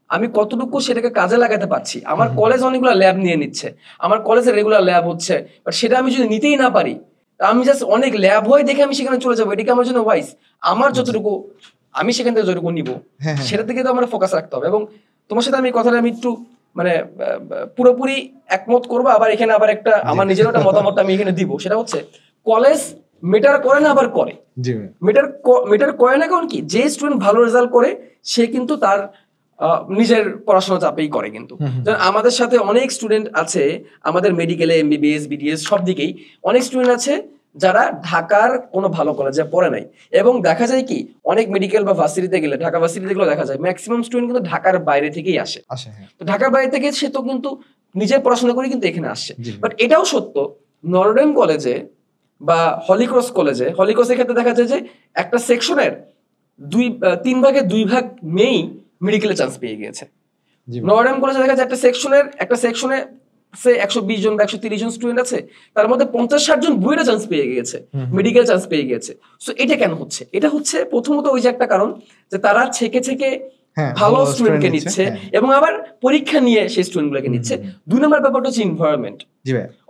আমি কতটুকু সেটাকে কাজে লাগাতে পারছি। আমার কলেজ অনেকগুলো ল্যাব নিয়ে নিচ্ছে, আমার কলেজে রেগুলার ল্যাব হচ্ছে, বাট সেটা আমি যদি নিতেই না পারি, আমি জাস্ট অনেক ল্যাব হয় দেখে আমি সেখানে চলে যাবো, এটাকে আমার জন্য ওয়াইজ? আমার যতটুকু আমি সেখান থেকে যতটুকু নিব সেটা থেকে তো আমার ফোকাস রাখতে হবে। এবং তোমার সাথে আমি কথাটা আমি একটু মানে পুরোপুরি একমত করবো, আবার এখানে আবার একটা আমার নিজের একটা মতামত আমি এখানে দিব, সেটা হচ্ছে কলেজ মেটার করে না, আবার করে। মেটার করে না, কারণ কি যে স্টুডেন্ট ভালো রেজাল্ট করে সে কিন্তু তার নিজের পড়াশোনা চাপেই করে। কিন্তু আমাদের সাথে অনেক স্টুডেন্ট আছে, আমাদের মেডিকেলে MBBS BDS সব দিকেই অনেক স্টুডেন্ট আছে যারা ঢাকার কোনো ভালো কলেজে পড়ে নাই, এবং দেখা যায় কি অনেক মেডিকেল বা ভার্সিটিতে গেলে, ঢাকা ভার্সিটিতে গেলে দেখা যায় ম্যাক্সিমাম স্টুডেন্ট কিন্তু ঢাকার বাইরে থেকেই আসে। তো ঢাকার বাইরে থেকে সে তো কিন্তু নিজের পড়াশোনা করে কিন্তু এখানে আসছে। বাট এটাও সত্য, নরডেম কলেজে বা হলিক্রস কলেজে, হলিক্রসের ক্ষেত্রে দেখা যায় যে একটা সেকশনের 3 ভাগে 2 ভাগ মেয়েই মেডিকেলে চান্স পেয়ে গিয়েছে। নরডেম কলেজে দেখা যায় একটা সেকশনে সে 120 জন বা 130 জন স্টুডেন্ট আছে, তার মধ্যে 50-60 জন বুয়েটে চান্স পেয়ে গিয়েছে, মেডিকেল চান্স পেয়ে গিয়েছে। সো এটা কেন হচ্ছে? এটা হচ্ছে প্রথমত ওই যে একটা কারণ যে তারা ছেকে ভালো স্টুডেন্টকে নিচ্ছে, এবং আবার পরীক্ষা নিয়ে সেই স্টুডেন্টগুলোকে নিচ্ছে। 2 নম্বর ব্যাপারটা হচ্ছে এনভায়রনমেন্ট।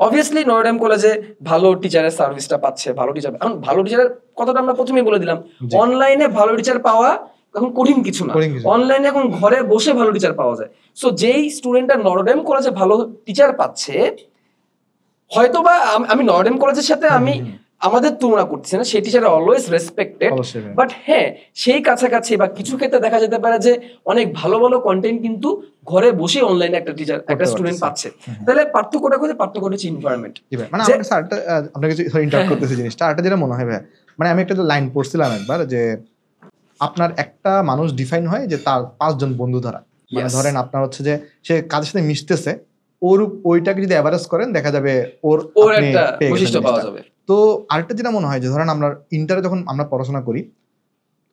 অবভিয়াসলি নরডেম কলেজে ভালো টিচারের সার্ভিসটা পাচ্ছে, ভালো টিচারের কথাটা আমরা প্রথমেই বলে দিলাম। অনলাইনে ভালো টিচার পাওয়া এখন কঠিন কিছু না, অনলাইনে এখন ঘরে বসে ভালো টিচার পাওয়া যায়। সো যেই স্টুডেন্টরা নরডেম কলেজে ভালো টিচার পাচ্ছে, হয়তোবা আমি নরডেম কলেজের সাথে আমাদের তুলনা করছি না, সেই টিচার অলওয়েজ রেসপেক্টেড, বাট হ্যাঁ সেই কাছাকাছি বা কিছু ক্ষেত্রে দেখা যেতে পারে যে অনেক ভালো কন্টেন্ট কিন্তু ঘরে বসে অনলাইনে একটা স্টুডেন্ট পাচ্ছে। তাহলে পার্থক্যটা হচ্ছে এনভায়রনমেন্ট। মানে আমার স্যারটা আপনাকে ইন্টারাপ্ট করতেছি জিনিসটা, আরেকটা যেটা মনে হয় ভাই, মানে আমি একটা লাইন পড়ছিলাম একবার যে আপনার একটা মানুষ ডিফাইন হয় যে তার 5 জন বন্ধু ধরা, মানে ধরেন আপনার হচ্ছে যে সে কাদের সাথে মিশতেছে, ওর ওইটাকে যদি এভারেজ করেন দেখা যাবে ওর একটা বৈশিষ্ট্য পাওয়া যাবে। তো আরেকটা যেটা মনে হয় যে ধরেন আমরা ইন্টারে যখন আমরা পড়াশোনা করি,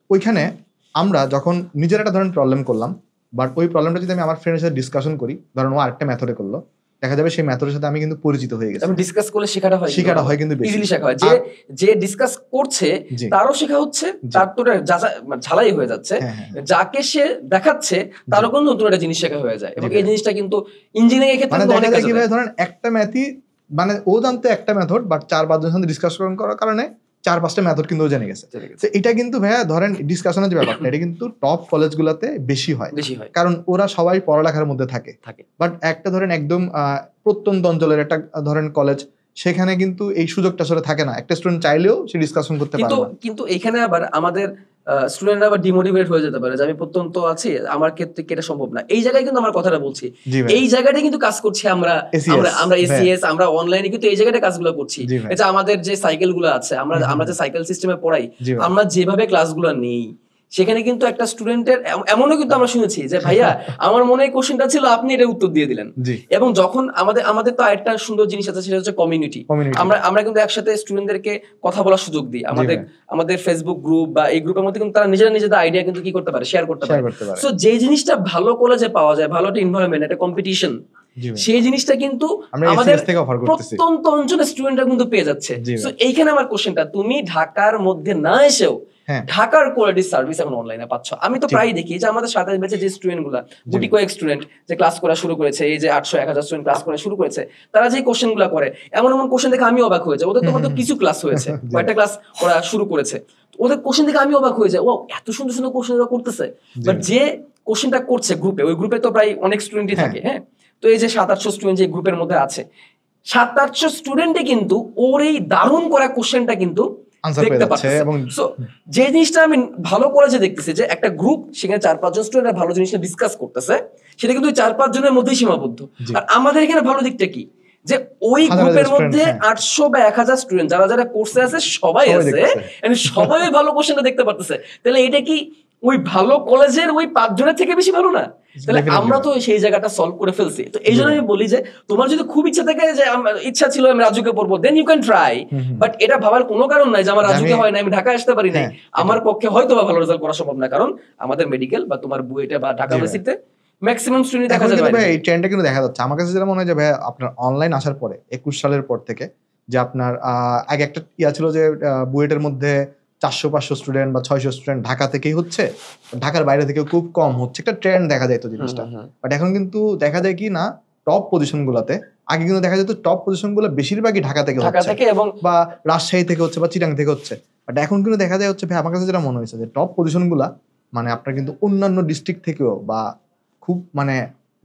ওইখানে আমরা যখন নিজের একটা ধরেন প্রবলেম করলাম, বাট ওই প্রবলেমটা যদি আমি আমার ফ্রেন্ডের সাথে ডিসকাশন করি, ধরেন ও আরেকটা মেথডে করলো, দেখা যাবে সেই মেথডের সাথে আমি কিন্তু পরিচিত হয়ে গেছি। আমি ডিসকাস করলে শেখাটা হয় কিন্তু বেশি ইজিলি শেখা হয়। যে ডিসকাস করছে তারও শেখা হচ্ছে, তার তো ঝালাই হয়ে যাচ্ছে, যাকে সে দেখাচ্ছে তারও কিন্তু নতুন একটা জিনিস শেখা হয়ে যায়। এবং এই জিনিসটা কিন্তু ইঞ্জিনিয়ারিং এর ক্ষেত্রে অনেক কাজে লাগে। ধরেন একটা ম্যাথই মানে ও জানতো একটা মেথড, বাট 4-5 জনের সাথে ডিসকাশন করার কারণে 4-5টা মেথড কিন্তু ও জেনে গেছে। তো এটা কিন্তু ভাইয়া ধরেন ডিসকাশনের যে ব্যাপারটা, এটা কিন্তু টপ কলেজগুলোতে বেশি হয়, কারণ ওরা সবাই পড়ালেখার মধ্যে থাকে। বাট একটা ধরেন একদম প্রত্যন্ত অঞ্চলের একটা ধরেন কলেজ, সেখানে কিন্তু এই সুযোগটা আসলে থাকে না, একটা স্টুডেন্ট চাইলেও সে ডিসকাশন করতে পারে না। কিন্তু এখানে আবার আমাদের স্টুডেন্টরা আবার ডিমোটিভেট হয়ে যেতে পারে যে আমি প্রত্যন্ত আছি, আমার ক্ষেত্রে এটা সম্ভব না। এই জায়গায় কিন্তু আমার কথাটা বলছি, এই জায়গাটা কিন্তু কাজ করছি আমরা এসিএস, আমরা অনলাইনে কিন্তু এই জায়গাটা কাজগুলো করছি। এটা আমাদের যে সাইকেল গুলো আছে, আমরা যে সাইকেল সিস্টেমে পড়াই, আমরা যেভাবে ক্লাসগুলো নেই, সেখানে কিন্তু একটা স্টুডেন্টের এমনও কিন্তু আমরা শুনেছি যে ভাইয়া আমার মনে হয় কোশ্চেনটা ছিল, আপনি এটা উত্তর দিয়ে দিলেন। এবং যখন আমাদের তো একটা সুন্দর জিনিস আছে, সেটা হচ্ছে কমিউনিটি। আমরা কিন্তু একসাথে স্টুডেন্টদেরকে কথা বলার সুযোগ দিই। আমাদের ফেসবুক গ্রুপ বা এই গ্রুপের মধ্যে কিন্তু তারা নিজেদের আইডিয়া কিন্তু কি করতে পারে, শেয়ার করতে পারে। সো যে জিনিসটা ভালো কলেজে পাওয়া যায়, ভালো একটা এনভায়রনমেন্ট, একটা কম্পিটিশন, সেই জিনিসটা কিন্তু আমাদের প্রত্যন্ত অঞ্চলের স্টুডেন্টরা কিন্তু পেয়ে যাচ্ছে। সো এইখানে আমার কোশ্চেনটা, তুমি ঢাকার মধ্যে না এসেও ঢাকার কোয়ালিটি সার্ভিস এখন অনলাইনে পাচ্ছ। আমি তো প্রায় দেখি যে আমাদের 27 ব্যাচে যে স্টুডেন্ট গুলা, গুটি কয়েক স্টুডেন্ট যে ক্লাস করা শুরু করেছে, এই যে 800-1000 স্টুডেন্ট ক্লাস করা শুরু করেছে, তারা যে কোশ্চেন গুলা করে, এমন কোশ্চেন দেখে আমি অবাক হয়ে যাই। ওদের তো কিছু ক্লাস হয়েছে, কয়েকটা ক্লাস করা শুরু করেছে, ওদের কোশ্চেন দেখে আমি অবাক হয়ে যাই, ও এত সুন্দর সুন্দর কোশ্চেন করতেছে। বাট যে কোশ্চেনটা করছে গ্রুপে, ওই গ্রুপে তো প্রায় অনেক স্টুডেন্টই থাকে, হ্যাঁ, তো এই যে 700-800 স্টুডেন্ট যে গ্রুপের মধ্যে আছে, 700-800 স্টুডেন্টে কিন্তু ওর এই দারুণ করা কোশ্চেনটা কিন্তু দেখতে পাচ্ছে। সো যে জিনিসটা আমি ভালো কলেজে দেখতেছি, যে একটা গ্রুপ, সেখানে 4-5 জন স্টুডেন্ট ভালো জিনিসটা ডিসকাস করতেছে, সেটা কিন্তু 4-5 জনের মধ্যেই সীমাবদ্ধ। আর আমাদের এখানে ভালো দিকটা কি, যে ওই গ্রুপের মধ্যে 800 বা 1000 স্টুডেন্ট যারা যারা কোর্সে আছে সবাই আছে, সবাই ভালো কোশ্চেনটা দেখতে পারতেছে। তাহলে এটা কি ওই ভালো কলেজের ওই 5 জনের থেকে বেশি ভালো না? তাহলে আমরা তো সেই জায়গাটা সলভ করে ফেলছি। তো এই জন্য আমি বলি যে তোমার যদি খুব ইচ্ছা থাকে, যে ইচ্ছা ছিল আমি রাজুকে পড়বো, then you can try, but এটা ভাবার কোনো কারণ নাই যে আমার রাজুকে হয় না, আমি ঢাকা আসতে পারি নাই, আমার পক্ষে হয়তো বা ভালো রেজাল্ট করা সম্ভব না, কারণ আমাদের মেডিকেল বা তোমার বুয়েটে বা ঢাকা ইউনিভার্সিটিতে ম্যাক্সিমাম স্টুডেন্ট দেখা যায়। ভাই এই ট্রেন্ডটা কিন্তু দেখা যাচ্ছে আমার কাছে, যেটা মনে হয় যে ভাই আপনার অনলাইন আসার পরে 21 সালের পর থেকে, যে আপনার আগে একটা ছিল যে বুয়েটের মধ্যে 400-500 স্টুডেন্ট বা 600 স্টুডেন্ট ঢাকা থেকেই হচ্ছে, ঢাকার বাইরে থেকে খুব কম হচ্ছে, একটা ট্রেন্ড দেখা যায় তো জিনিসটা। বাট এখন কিন্তু দেখা যায় কি না, টপ পজিশন গুলাতে আগে কিন্তু দেখা যেত টপ পজিশন গুলো বেশিরভাগই ঢাকা থেকে হচ্ছে, এবং বা রাজশাহী থেকে হচ্ছে বা চিটাং থেকে হচ্ছে। বাট এখন কিন্তু দেখা যায় হচ্ছে, ভাই আমার কাছে যেটা মনে হয়েছে যে টপ পজিশন গুলা মানে আপনার কিন্তু অন্যান্য ডিস্ট্রিক্ট থেকেও, বা খুব মানে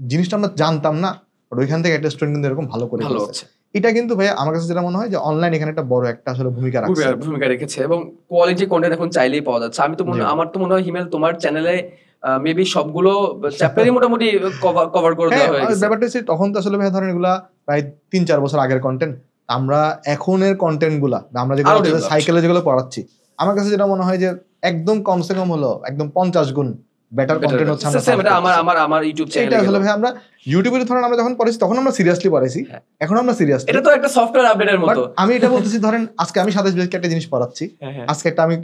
জিনিসটা আমরা জানতাম না, বাট ওইখান থেকে একটা স্টুডেন্ট কিন্তু এরকম ভালো করে হচ্ছে। এটা কিন্তু ভাই আমার কাছে যেটা মনে হয় যে অনলাইন এখানে একটা বড় একটা আসলে ভূমিকা রেখেছে, এবং কোয়ালিটি কন্টেন্ট এখন চাইলেই পাওয়া যাচ্ছে। আমি তো আমার তো মনে হয় হিমেল তোমার চ্যানেলে মেবি সবগুলো চ্যাপ্টারই মোটামুটি কভার করে দেওয়া হয়ে গেছে। ব্যাপারটা হচ্ছে তখন তো আসলে ভাই ধরেন এগুলা প্রায় 3-4 বছর আগের কন্টেন্ট, আমরা এখনের কন্টেন্ট গুলা আমরা যেগুলো সাইকেলে যেগুলো পড়াচ্ছি, আমার কাছে যেটা মনে হয় যে একদম কমসে কম হলো একদম 50 গুণ বেটার কন্টেন্ট হচ্ছে আমার ইউটিউব চ্যানেলে। এটা আসলে ভাই আমরা ইউটিউবে ধরেন আমরা যখন পড়াইছি তখন আমরা সিরিয়াসলি পড়াইছি, এখন আমরা সিরিয়াস, এটা তো একটা সফটওয়্যার আপডেটের মতো। আমি এটা বলতেছি, ধরেন আজকে আমি 27 বেসকে একটা জিনিস পড়াচ্ছি, আজকে একটা আমি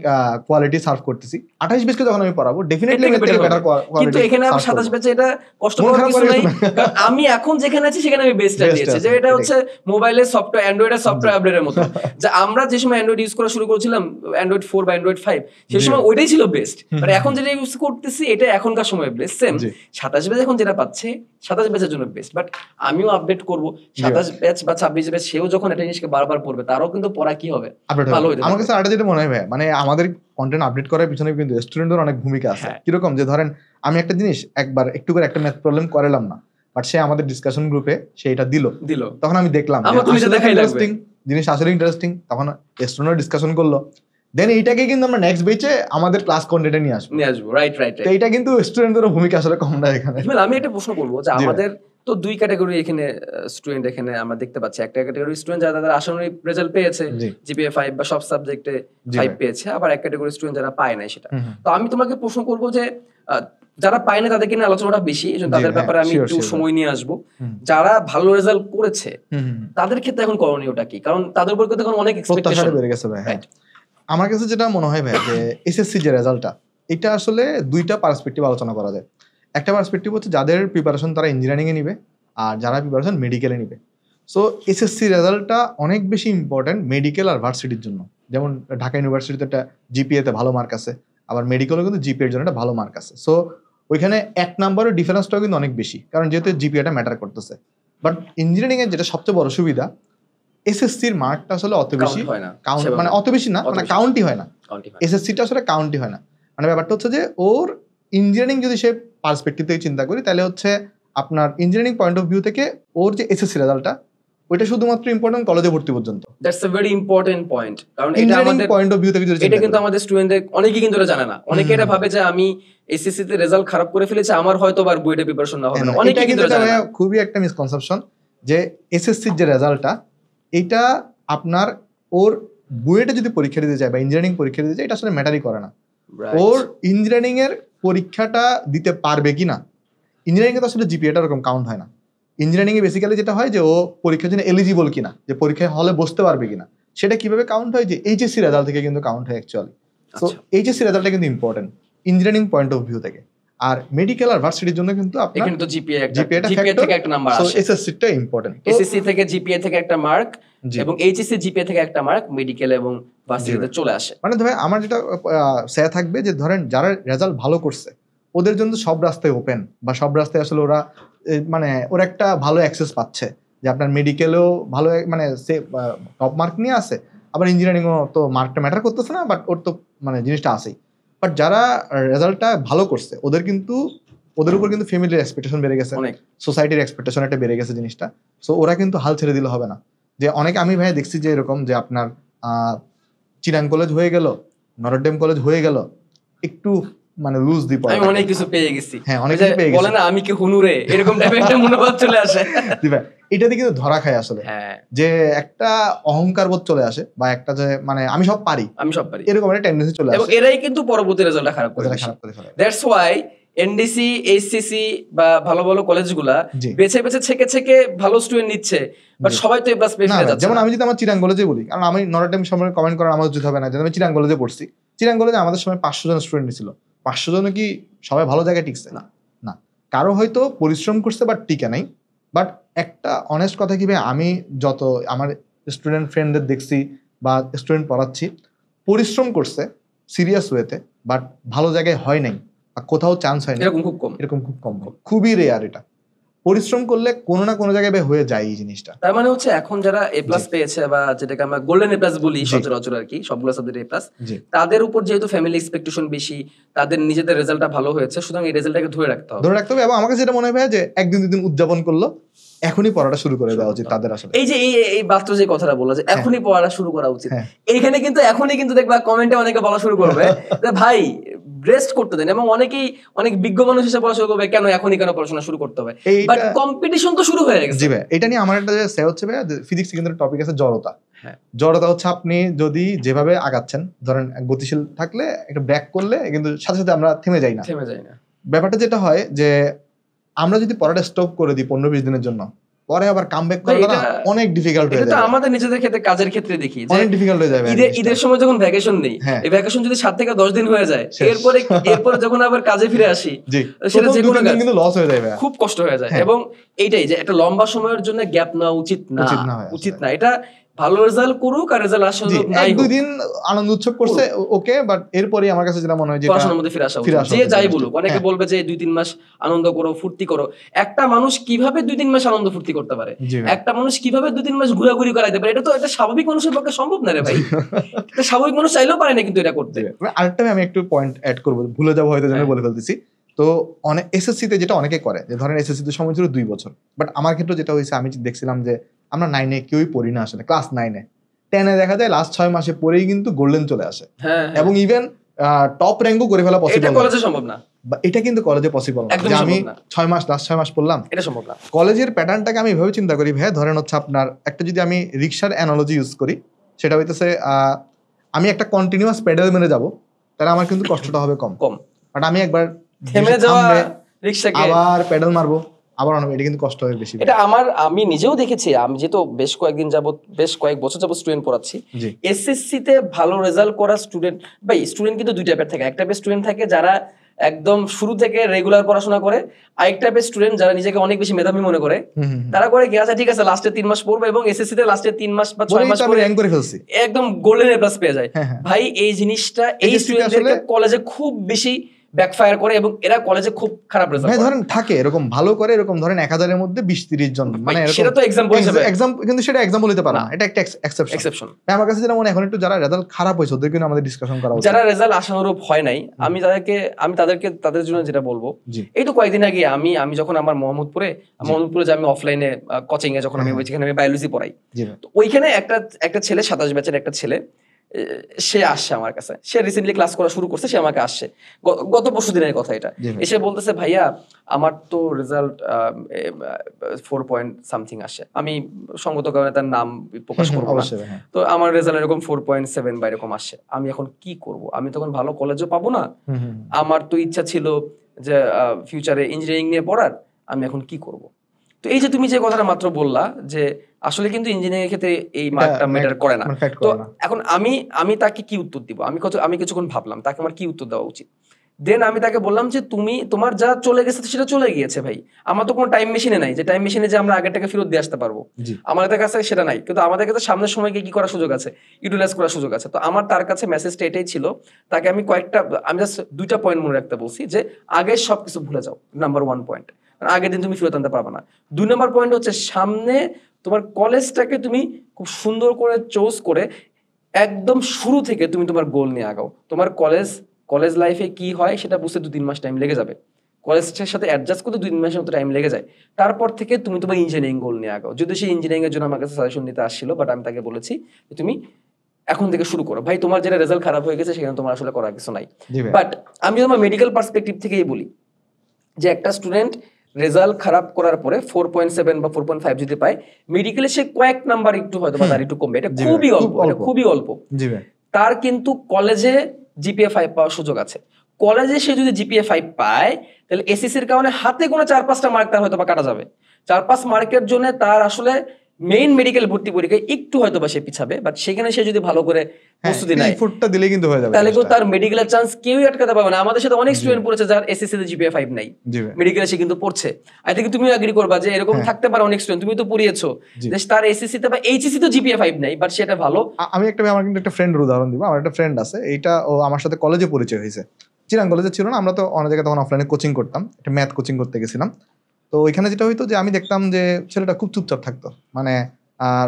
কোয়ালিটি সার্ভ করতেছি, 28 বেসকে যখন আমি পড়াবো ডেফিনেটলি বেটার কোয়ালিটি। কিন্তু এখানে আমি 27 বেসে এটা কষ্ট করার কিছু নাই, কারণ আমি এখন যেখানে আছি সেখানে আমি বেস্টটা দিয়েছি, যে এটা হচ্ছে মোবাইলের সফটওয়্যার, অ্যান্ড্রয়েডের সফটওয়্যার আপডেটের মতো। যে আমরা যে সময় অ্যান্ড্রয়েড ইউজ করা শুরু করেছিলাম, অ্যান্ড্রয়েড 4 বা অ্যান্ড্রয়েড 5, সেই সময় ওইটাই ছিল বেস্ট, বাট এখন যেটা ইউজ করতেছি এটা এখনকার সময় বেস্ট। সেম 27 বেস এখন যেটা পাচ্ছে 27 বেসের জন্য বেস্ট, বাট আমিও আপডেট করব 27 ব্যাচ বা 26 ব্যাচ, সেও যখন এটা জিনিসকে বারবার পড়বে তারও কিন্তু পড়া কি হবে, ভালো হবে। আমার কাছে আরেকটা যেটা মনে হয় ভাই, মানে আমাদের কন্টেন্ট আপডেট করার পিছনে কিন্তু স্টুডেন্টের অনেক ভূমিকা আছে। কিরকম, যে ধরেন আমি একটা জিনিস একবার একটু করে একটা ম্যাথ প্রবলেম করালাম না, বাট সে আমাদের ডিসকাশন গ্রুপে সে এটা দিল, তখন আমি দেখলাম জিনিস আসলে ইন্টারেস্টিং, তখন স্টুডেন্ট ডিসকাশন করলো, দেন এইটাকে কিন্তু আমরা নেক্সট বেচে আমাদের ক্লাস কন্টেন্টে নিয়ে আসবো। রাইট। তো এটা কিন্তু স্টুডেন্টদের ভূমিকা আসলে কম না এখানে। আমি একটা প্রশ্ন করবো, যে আমাদের তো দুই ক্যাটাগরি এখানে স্টুডেন্ট এখানে আমরা দেখতে পাচ্ছি। একটা ক্যাটাগরি স্টুডেন্ট যারা তাদের আশানুরূপ রেজাল্ট পেয়েছে, জিপিএ 5 বা সব সাবজেক্টে 5 পেয়েছে, আবার এক ক্যাটাগরি স্টুডেন্ট যারা পায় নাই সেটা। তো আমি তোমাকে প্রশ্ন করব যে যারা পায় না তাদেরকে নিয়ে আলোচনাটা বেশি, এজন্য তাদের ব্যাপারে আমি একটু সময় নিয়ে আসবো। যারা ভালো রেজাল্ট করেছে তাদের ক্ষেত্রে এখন করণীয়টা কি? কারণ তাদের উপর কিন্তু এখন অনেক এক্সপেকটেশন বেড়ে গেছে ভাই। আমার কাছে যেটা মনে হয় ভাই যে এসএসসি যে রেজাল্টটা, এটা আসলে দুইটা পার্সপেক্টিভ আলোচনা করা যায়। একটা পার্সপেক্টিভ হচ্ছে যাদের প্রিপারেশন তারা ইঞ্জিনিয়ারিং এ নিবে, আর যারা প্রিপারেশন মেডিকেলে নিবে। সো এসএসসি রেজাল্টটা অনেক বেশি ইম্পর্টেন্ট মেডিকেল আর ভার্সিটির জন্য। যেমন ঢাকা ইউনিভার্সিটিতে একটা জিপিএতে ভালো মার্ক আছে, আবার মেডিকেলেও কিন্তু জিপিএর জন্য একটা ভালো মার্ক আছে। সো ওইখানে এক নাম্বারের ডিফারেন্সটাও কিন্তু অনেক বেশি, কারণ যেহেতু জিপিএটা ম্যাটার করতেছে। বাট ইঞ্জিনিয়ারিং এর যেটা সবচেয়ে বড় সুবিধা, এসএসসির মার্কটা আসলে অত বেশি মানে অত বেশি না, মানে কাউন্টই হয় না। এসএসসিটা আসলে কাউন্টই হয় না। মানে ব্যাপারটা হচ্ছে যে ওর ইঞ্জিনিয়ারিং যদি সে পার্সপেক্টিভ থেকে চিন্তা করি, তাহলে হচ্ছে আপনার ইঞ্জিনিয়ারিং পয়েন্ট অফ ভিউ থেকে ওর যে এসএসসি রেজাল্টটা, ওইটা শুধুমাত্র ইম্পর্টেন্ট কলেজে ভর্তি পর্যন্ত। That's a very important point, কারণ এটা আমাদের পয়েন্ট অফ ভিউ থেকে যদি এটা কিন্তু আমাদের স্টুডেন্টদের অনেকেই কিন্তু এটা জানে না। অনেকে এটা ভাবে যে আমি এসএসসি তে রেজাল্ট খারাপ করে ফেলেছি, আমার হয়তো আর বুয়েটে প্রিপারেশন না হবে না। অনেকেই কিন্তু এটা জানে না। খুবই একটা মিসকনসেপশন যে এসএসসির যে রেজাল্টটা, এটা আপনার ওর বুয়েটে যদি পরীক্ষা দিতে যায় বা ইঞ্জিনিয়ারিং পরীক্ষা দিতে যায়, এটা আসলে ম্যাটারই করে না। ওর ইঞ্জিনিয়ারিং এর পরীক্ষাটা দিতে পারবে কিনা, ইঞ্জিনিয়ারিং এ তো আসলে জিপিএটা এরকম কাউন্ট হয় না। ইঞ্জিনিয়ারিং এ বেসিক্যালি যেটা হয় যে ও পরীক্ষার জন্য এলিজিবল কিনা, যে পরীক্ষায় হলে বসতে পারবে কিনা, সেটা কিভাবে কাউন্ট হয়, যে এইচএসসি রেজাল্ট থেকে কিন্তু কাউন্ট হয় অ্যাকচুয়ালি। সো এইচএসসি রেজাল্টটা কিন্তু important engineering point of view থেকে। আর মেডিকেল আর ভার্সিটির জন্য কিন্তু আপনার এখানে তো জিপিএ থেকে একটা নাম্বার আসে। সো এসএসসিটা ইম্পর্টেন্ট। এসএসসি থেকে জিপিএ থেকে একটা মার্ক এবং এইচএসসি জিপিএ থেকে একটা মার্ক মেডিকেল এবং ভার্সিটিতে চলে আসে। মানে ধরেন আমার যেটা সেয়া থাকবে যে ধরেন যারা রেজাল্ট ভালো করছে ওদের জন্য সব রাস্তায় ওপেন, বা সব রাস্তায় আসলে ওরা মানে ওর একটা ভালো অ্যাক্সেস পাচ্ছে, যে আপনার মেডিকেলেও ভালো মানে সে টপ মার্ক নিয়ে আসে, আবার ইঞ্জিনিয়ারিংও তো মার্কটা ম্যাটার করতেছে না, বাট ওর তো মানে জিনিসটা আসেই। বাট যারা রেজাল্টটা ভালো করছে ওদের কিন্তু ওদের উপর কিন্তু ফ্যামিলির এক্সপেকটেশন বেড়ে গেছে, সোসাইটির এক্সপেকটেশন একটা বেড়ে গেছে জিনিসটা। সো ওরা কিন্তু হাল ছেড়ে দিলে হবে না। যে অনেক আমি ভাই দেখছি যে এরকম যে আপনার চিরাং কলেজ হয়ে গেল, নটরডেম কলেজ হয়ে গেল, একটু মানে লুজ দি পড়ে, আমি অনেক কিছু পেয়ে গেছি। হ্যাঁ, অনেক কিছু পেয়ে গেছি, বলে না আমি কি হুনুরে, এরকম টাইপের একটা মনোভাব চলে আসে। এটাতে কিন্তু ধরা খায় আসলে, যে একটা অহংকার বোধ চলে আসে, বা একটা যে মানে আমি সব পারি এরকম একটা টেন্ডেন্সি চলে আসে, এবং এরাই কিন্তু পরবর্তী রেজাল্টটা খারাপ করে ফেলে। দ্যাটস ওয়াই এনডিসি, এইচসিসি বা ভালো ভালো কলেজগুলা বেছে বেছে ছেকে ছেকে ভালো স্টুডেন্ট নিচ্ছে, বাট সবাই তো এপ্লাস পেয়ে যাচ্ছে। যেমন আমি যদি আমার চিরাং কলেজে বলি, কারণ আমি নটরডেম সময় কমেন্ট করার আমার উচিত হবে না, যে আমি চিরাং কলেজে পড়ছি। চিরাং কলেজে আমাদের সময় 500 জন স্টুডেন্ট ছিল। 500 জন কি সবাই ভালো জায়গায় টিকছে? না, কারো হয়তো পরিশ্রম করছে বাট টিকে নাই। বাট একটা অনেস্ট কথা কি ভাই, আমি যত আমার স্টুডেন্ট ফ্রেন্ডদের দেখছি বা স্টুডেন্ট পড়াচ্ছি, পরিশ্রম করছে সিরিয়াস ওয়েতে, বাট ভালো জায়গায় হয় নাই, কোথাও চান্স হয় না, এরকম খুব কম, খুবই রেয়ার। এটা পরিশ্রম করলে কোনো না কোনো জায়গায় হয়ে যায় এই জিনিসটা। তার মানে হচ্ছে এখন যারা এ প্লাস পেয়েছে, বা যেটাকে আমরা গোল্ডেন এ প্লাস বলি সচরাচর আর কি, সবগুলো সাবজেক্টে এ প্লাস, তাদের উপর যেহেতু ফ্যামিলি এক্সপেকটেশন বেশি, তাদের নিজেদের রেজাল্টটা ভালো হয়েছে, সুতরাং এই রেজাল্টটাকে ধরে রাখতে হবে। এবং আমার কাছে যেটা মনে হয় যে একদিন দুদিন উদযাপন করলো, এখনই পড়াটা শুরু করে দেওয়া উচিত তাদের। আসলে এই যে এই মাত্র যে কথাটা বললো যে এখনই পড়াটা শুরু করা উচিত, এইখানে কিন্তু এখনই কিন্তু দেখবা কমেন্টে অনেকে বলা শুরু করবে ভাই রেস্ট করতে দেন, এবং অনেকেই অনেক বিজ্ঞ মানুষ হিসেবে বলা শুরু করবে কেন এখনই কেন পড়াশোনা শুরু করতে হবে, বাট কম্পিটিশন তো শুরু হয়ে গেছে। জি ভাই, এটা নিয়ে আমার একটা সে হচ্ছে ভাই ফিজিক্স সেকেন্ডের টপিক আছে জড়তা। জড়তা হচ্ছে আপনি যদি যেভাবে আগাচ্ছেন, ধরেন গতিশীল থাকলে একটা ব্রেক করলে কিন্তু সাথে সাথে আমরা থেমে যাই না। ব্যাপারটা যেটা হয় যে আমরা যদি পড়াটা স্টপ করে দিই 15-20 দিনের জন্য, পরে আবার কামব্যাক করাটা অনেক ডিফিকাল্ট হয়ে যায়। এটা আমাদের নিজেদের ক্ষেত্রে কাজের ক্ষেত্রে দেখি যে অনেক ডিফিকাল্ট হয়ে যায়। ঈদের সময় যখন ভ্যাকেশন নেই, এই ভ্যাকেশন যদি 7 থেকে 10 দিন হয়ে যায়, এরপরে যখন আবার কাজে ফিরে আসি, সেটা যে কোনো কাজ কিন্তু লস হয়ে যায়, খুব কষ্ট হয়ে যায়। এবং এইটাই যে একটা লম্বা সময়ের জন্য গ্যাপ নেওয়া উচিত না। এটা ভালো রেজাল্ট করুক আর রেজাল্ট আসলে নাই, 1-2 দিন আনন্দ উৎসব করছে ওকে, বাট এরপরই আমার কাছে যেটা মনে হয় যে পড়াশোনার মধ্যে ফিরে আসা উচিত। যে যাই বলুক, অনেকে বলবে যে 2-3 মাস আনন্দ করো, ফুর্তি করো। একটা মানুষ কিভাবে 2-3 মাস আনন্দ ফুর্তি করতে পারে? একটা মানুষ কিভাবে 2-3 মাস ঘোরাঘুরি করাইতে পারে? এটা তো একটা স্বাভাবিক মানুষের পক্ষে সম্ভব না রে ভাই। এটা স্বাভাবিক মানুষ চাইলেও পারে না কিন্তু এটা করতে। আরেকটা আমি একটু পয়েন্ট অ্যাড করব, ভুলে যাবো হয়তো, জন্য বলে ফেলতেছি। তো অনেক এসএসসি তে যেটা অনেকে করে, যে ধরেন এসএসসি তে সময় ছিল 2 বছর, বাট আমার ক্ষেত্রে যেটা হয়েছে, আমি দেখছিলাম যে আমরা 9-এ কেউই পড়ি না আসলে, ক্লাস 9-এ 10-এ দেখা যায় লাস্ট 6 মাসে পরেই কিন্তু গোল্ডেন চলে আসে। এবং ইভেন টপ র্যাঙ্কও করে ফেলা পসিবল, এটা কলেজে সম্ভব না, এটা কিন্তু কলেজে পসিবল না যে আমি 6 মাস লাস্ট 6 মাস পড়লাম, এটা সম্ভব না। কলেজের প্যাটার্নটাকে আমি এভাবে চিন্তা করি ভাই, ধরেন হচ্ছে আপনার একটা, যদি আমি রিক্সার অ্যানালজি ইউজ করি, সেটা হইতেছে আমি একটা কন্টিনিউয়াস পেডাল মেরে যাব, তাহলে আমার কিন্তু কষ্টটা হবে কম, বাট আমি একবার থেমে যাওয়া রিক্সাকে আবার পেডাল মারবো আবার এটা কিন্তু কষ্ট হবে বেশি। এটা আমি নিজেও দেখেছি, আমি যেহেতু বেশ কয়েক বছর যাবত স্টুডেন্ট পড়াচ্ছি, এসএসসি তে ভালো রেজাল্ট করা স্টুডেন্ট, ভাই স্টুডেন্ট কিন্তু দুই টাইপের থাকে। একটা টাইপের স্টুডেন্ট থাকে যারা একদম শুরু থেকে রেগুলার পড়াশোনা করে, আরেক টাইপের স্টুডেন্ট যারা নিজেকে অনেক বেশি মেধাবী মনে করে, তারা করে কি আছে ঠিক আছে লাস্টে 3 মাস পড়বে এবং এসএসসি তে লাস্টে 3 মাস বা 6 মাস পরে র্যাঙ্ক করে ফেলছি, একদম গোল্ডেন এ প্লাস পেয়ে যায়। ভাই এই জিনিসটা এই স্টুডেন্টদেরকে কলেজে খুব বেশি ব্যাকফায়ার করে এবং এরা কলেজে খুব খারাপ রেজাল্ট করে। ধরেন থাকে এরকম ভালো করে, এরকম ধরেন 1000 এর মধ্যে 20-30 জন, মানে সেটা তো এক্সাম্পল হিসেবে, কিন্তু সেটা এক্সাম্পল হতে পারে না, এটা একটা এক্সেপশন। আমার কাছে যেটা মনে এখন একটু যারা রেজাল্ট খারাপ হয়েছে ওদের কিন্তু আমাদের ডিসকাশন করা উচিত। যারা রেজাল্ট আশানুরূপ হয় নাই, আমি তাদের জন্য যেটা বলবো, এই তো কয়েকদিন আগে আমি যখন আমার মোহাম্মদপুরে যে আমি অফলাইনে কোচিং এ যখন আমি ওইখানে আমি বায়োলজি পড়াই, তো ওইখানে একটা ছেলে 27 ব্যাচের একটা ছেলে, সে আসছে আমার কাছে, সে রিসেন্টলি ক্লাস করা শুরু করছে, সে আমাকে আসছে গত পরশু দিনের কথা এটা, এসে বলতেছে ভাইয়া আমার তো রেজাল্ট 4 পয়েন্ট সামথিং আসে, আমি সঙ্গত কারণে তার নাম প্রকাশ করবো না, তো আমার রেজাল্ট এরকম 4.7 বা এরকম আসছে, আমি এখন কি করব? আমি তখন ভালো কলেজও পাবো না, আমার তো ইচ্ছা ছিল যে ফিউচারে ইঞ্জিনিয়ারিং নিয়ে পড়ার, আমি এখন কি করব? তো এই যে তুমি যে কথাটা মাত্র বললা যে আসলে কিন্তু ইঞ্জিনিয়ারিং ক্ষেত্রে এই মার্কটা ম্যাটার করে না, তো এখন আমি তাকে কি উত্তর দিব? আমি কিছুক্ষণ ভাবলাম তাকে আমার কি উত্তর দেওয়া উচিত। দেন আমি তাকে বললাম যে তোমার যা চলে গেছে সেটা চলে গিয়েছে ভাই, আমার তো কোনো টাইম মেশিনে নাই যে টাইম মেশিনে যে আমরা আগেরটাকে ফেরত দিয়ে আসতে পারবো, আমাদের কাছে সেটা নাই, কিন্তু আমাদের কাছে সামনের সময়কে কি করার সুযোগ আছে, ইউটিলাইজ করার সুযোগ আছে। তো আমার তার কাছে মেসেজটা এটাই ছিল, তাকে আমি জাস্ট 2টা পয়েন্ট মনে রাখতে বলছি, যে আগে সবকিছু ভুলে যাও, নাম্বার 1 পয়েন্ট, আগের দিন তুমি ফেরত আনতে পারবে না। 2 নম্বর পয়েন্ট হচ্ছে সামনে তোমার কলেজটাকে তুমি খুব সুন্দর করে চুজ করে একদম শুরু থেকে তুমি তোমার গোল নিয়ে আগাও। তোমার কলেজ লাইফে কি হয় সেটা বুঝতে 2-3 মাস টাইম লেগে যাবে, কলেজটার সাথে অ্যাডজাস্ট করতে 2-3 মাসের মতো টাইম লেগে যায়, তারপর থেকে তুমি তোমার ইঞ্জিনিয়ারিং গোল নিয়ে আগাও। যদি সেই ইঞ্জিনিয়ারিং এর জন্য আমার কাছে সাজেশন দিতে আসছিল, বাট আমি তাকে বলেছি যে তুমি এখন থেকে শুরু করো ভাই, তোমার যেটা রেজাল্ট খারাপ হয়ে গেছে সেখানে তোমার আসলে করার কিছু নাই। বাট আমি আমার মেডিকেল পার্সপেক্টিভ থেকেই বলি যে একটা স্টুডেন্ট রেজাল্ট খারাপ করার পরে 4.7 বা 4.5 যদি পায়, মেডিকেলে সে কয়েক নাম্বার একটু হয়তো বা তার একটু কমবে, এটা খুবই অল্প, তার কিন্তু কলেজে জিপিএ 5 পাওয়ার সুযোগ আছে। কলেজে সে যদি জিপিএ 5 পায়, তাহলে এসএসসির কারণে হাতে কোনো 4-5টা মার্ক তার হয়তো বা কাটা যাবে। 4-5 মার্কের জন্য তার আসলে মেইন মেডিকেল ভর্তি পরীক্ষায় একটু হয়তো বা সে পিছাবে, বাট সেখানে সে যদি ভালো করে প্রস্তুতি নেয় এফোর্টটা দিলে কিন্তু হয়ে যাবে, তাহলে কিন্তু তার মেডিকেলের চান্স কেউই আটকাতে পারবে না। আমাদের সাথে অনেক স্টুডেন্ট পড়েছে যার এসএসসি তে জিপিএ 5 নাই, মেডিকেলে সে কিন্তু পড়ছে। আই থিংক তুমিও এগ্রি করবা যে এরকম থাকতে পারে অনেক স্টুডেন্ট, তুমি তো পড়িয়েছো, যে তার এসএসসি তে বা এইচএসসি তে জিপিএ 5 নাই, বাট সেটা ভালো। আমি আমার কিন্তু একটা ফ্রেন্ডের উদাহরণ দিব। আমার একটা ফ্রেন্ড আছে, এইটা ও আমার সাথে কলেজে পরিচয় হয়েছে, চিরাং কলেজে ছিল না, আমরা তো অনেক জায়গায় তখন অফলাইনে কোচিং করতাম, একটা ম্যাথ কোচিং করতে গেছিলাম। তো ওইখানে যেটা হইতো যে আমি দেখতাম যে ছেলেটা খুব চুপচাপ থাকতো, মানে আর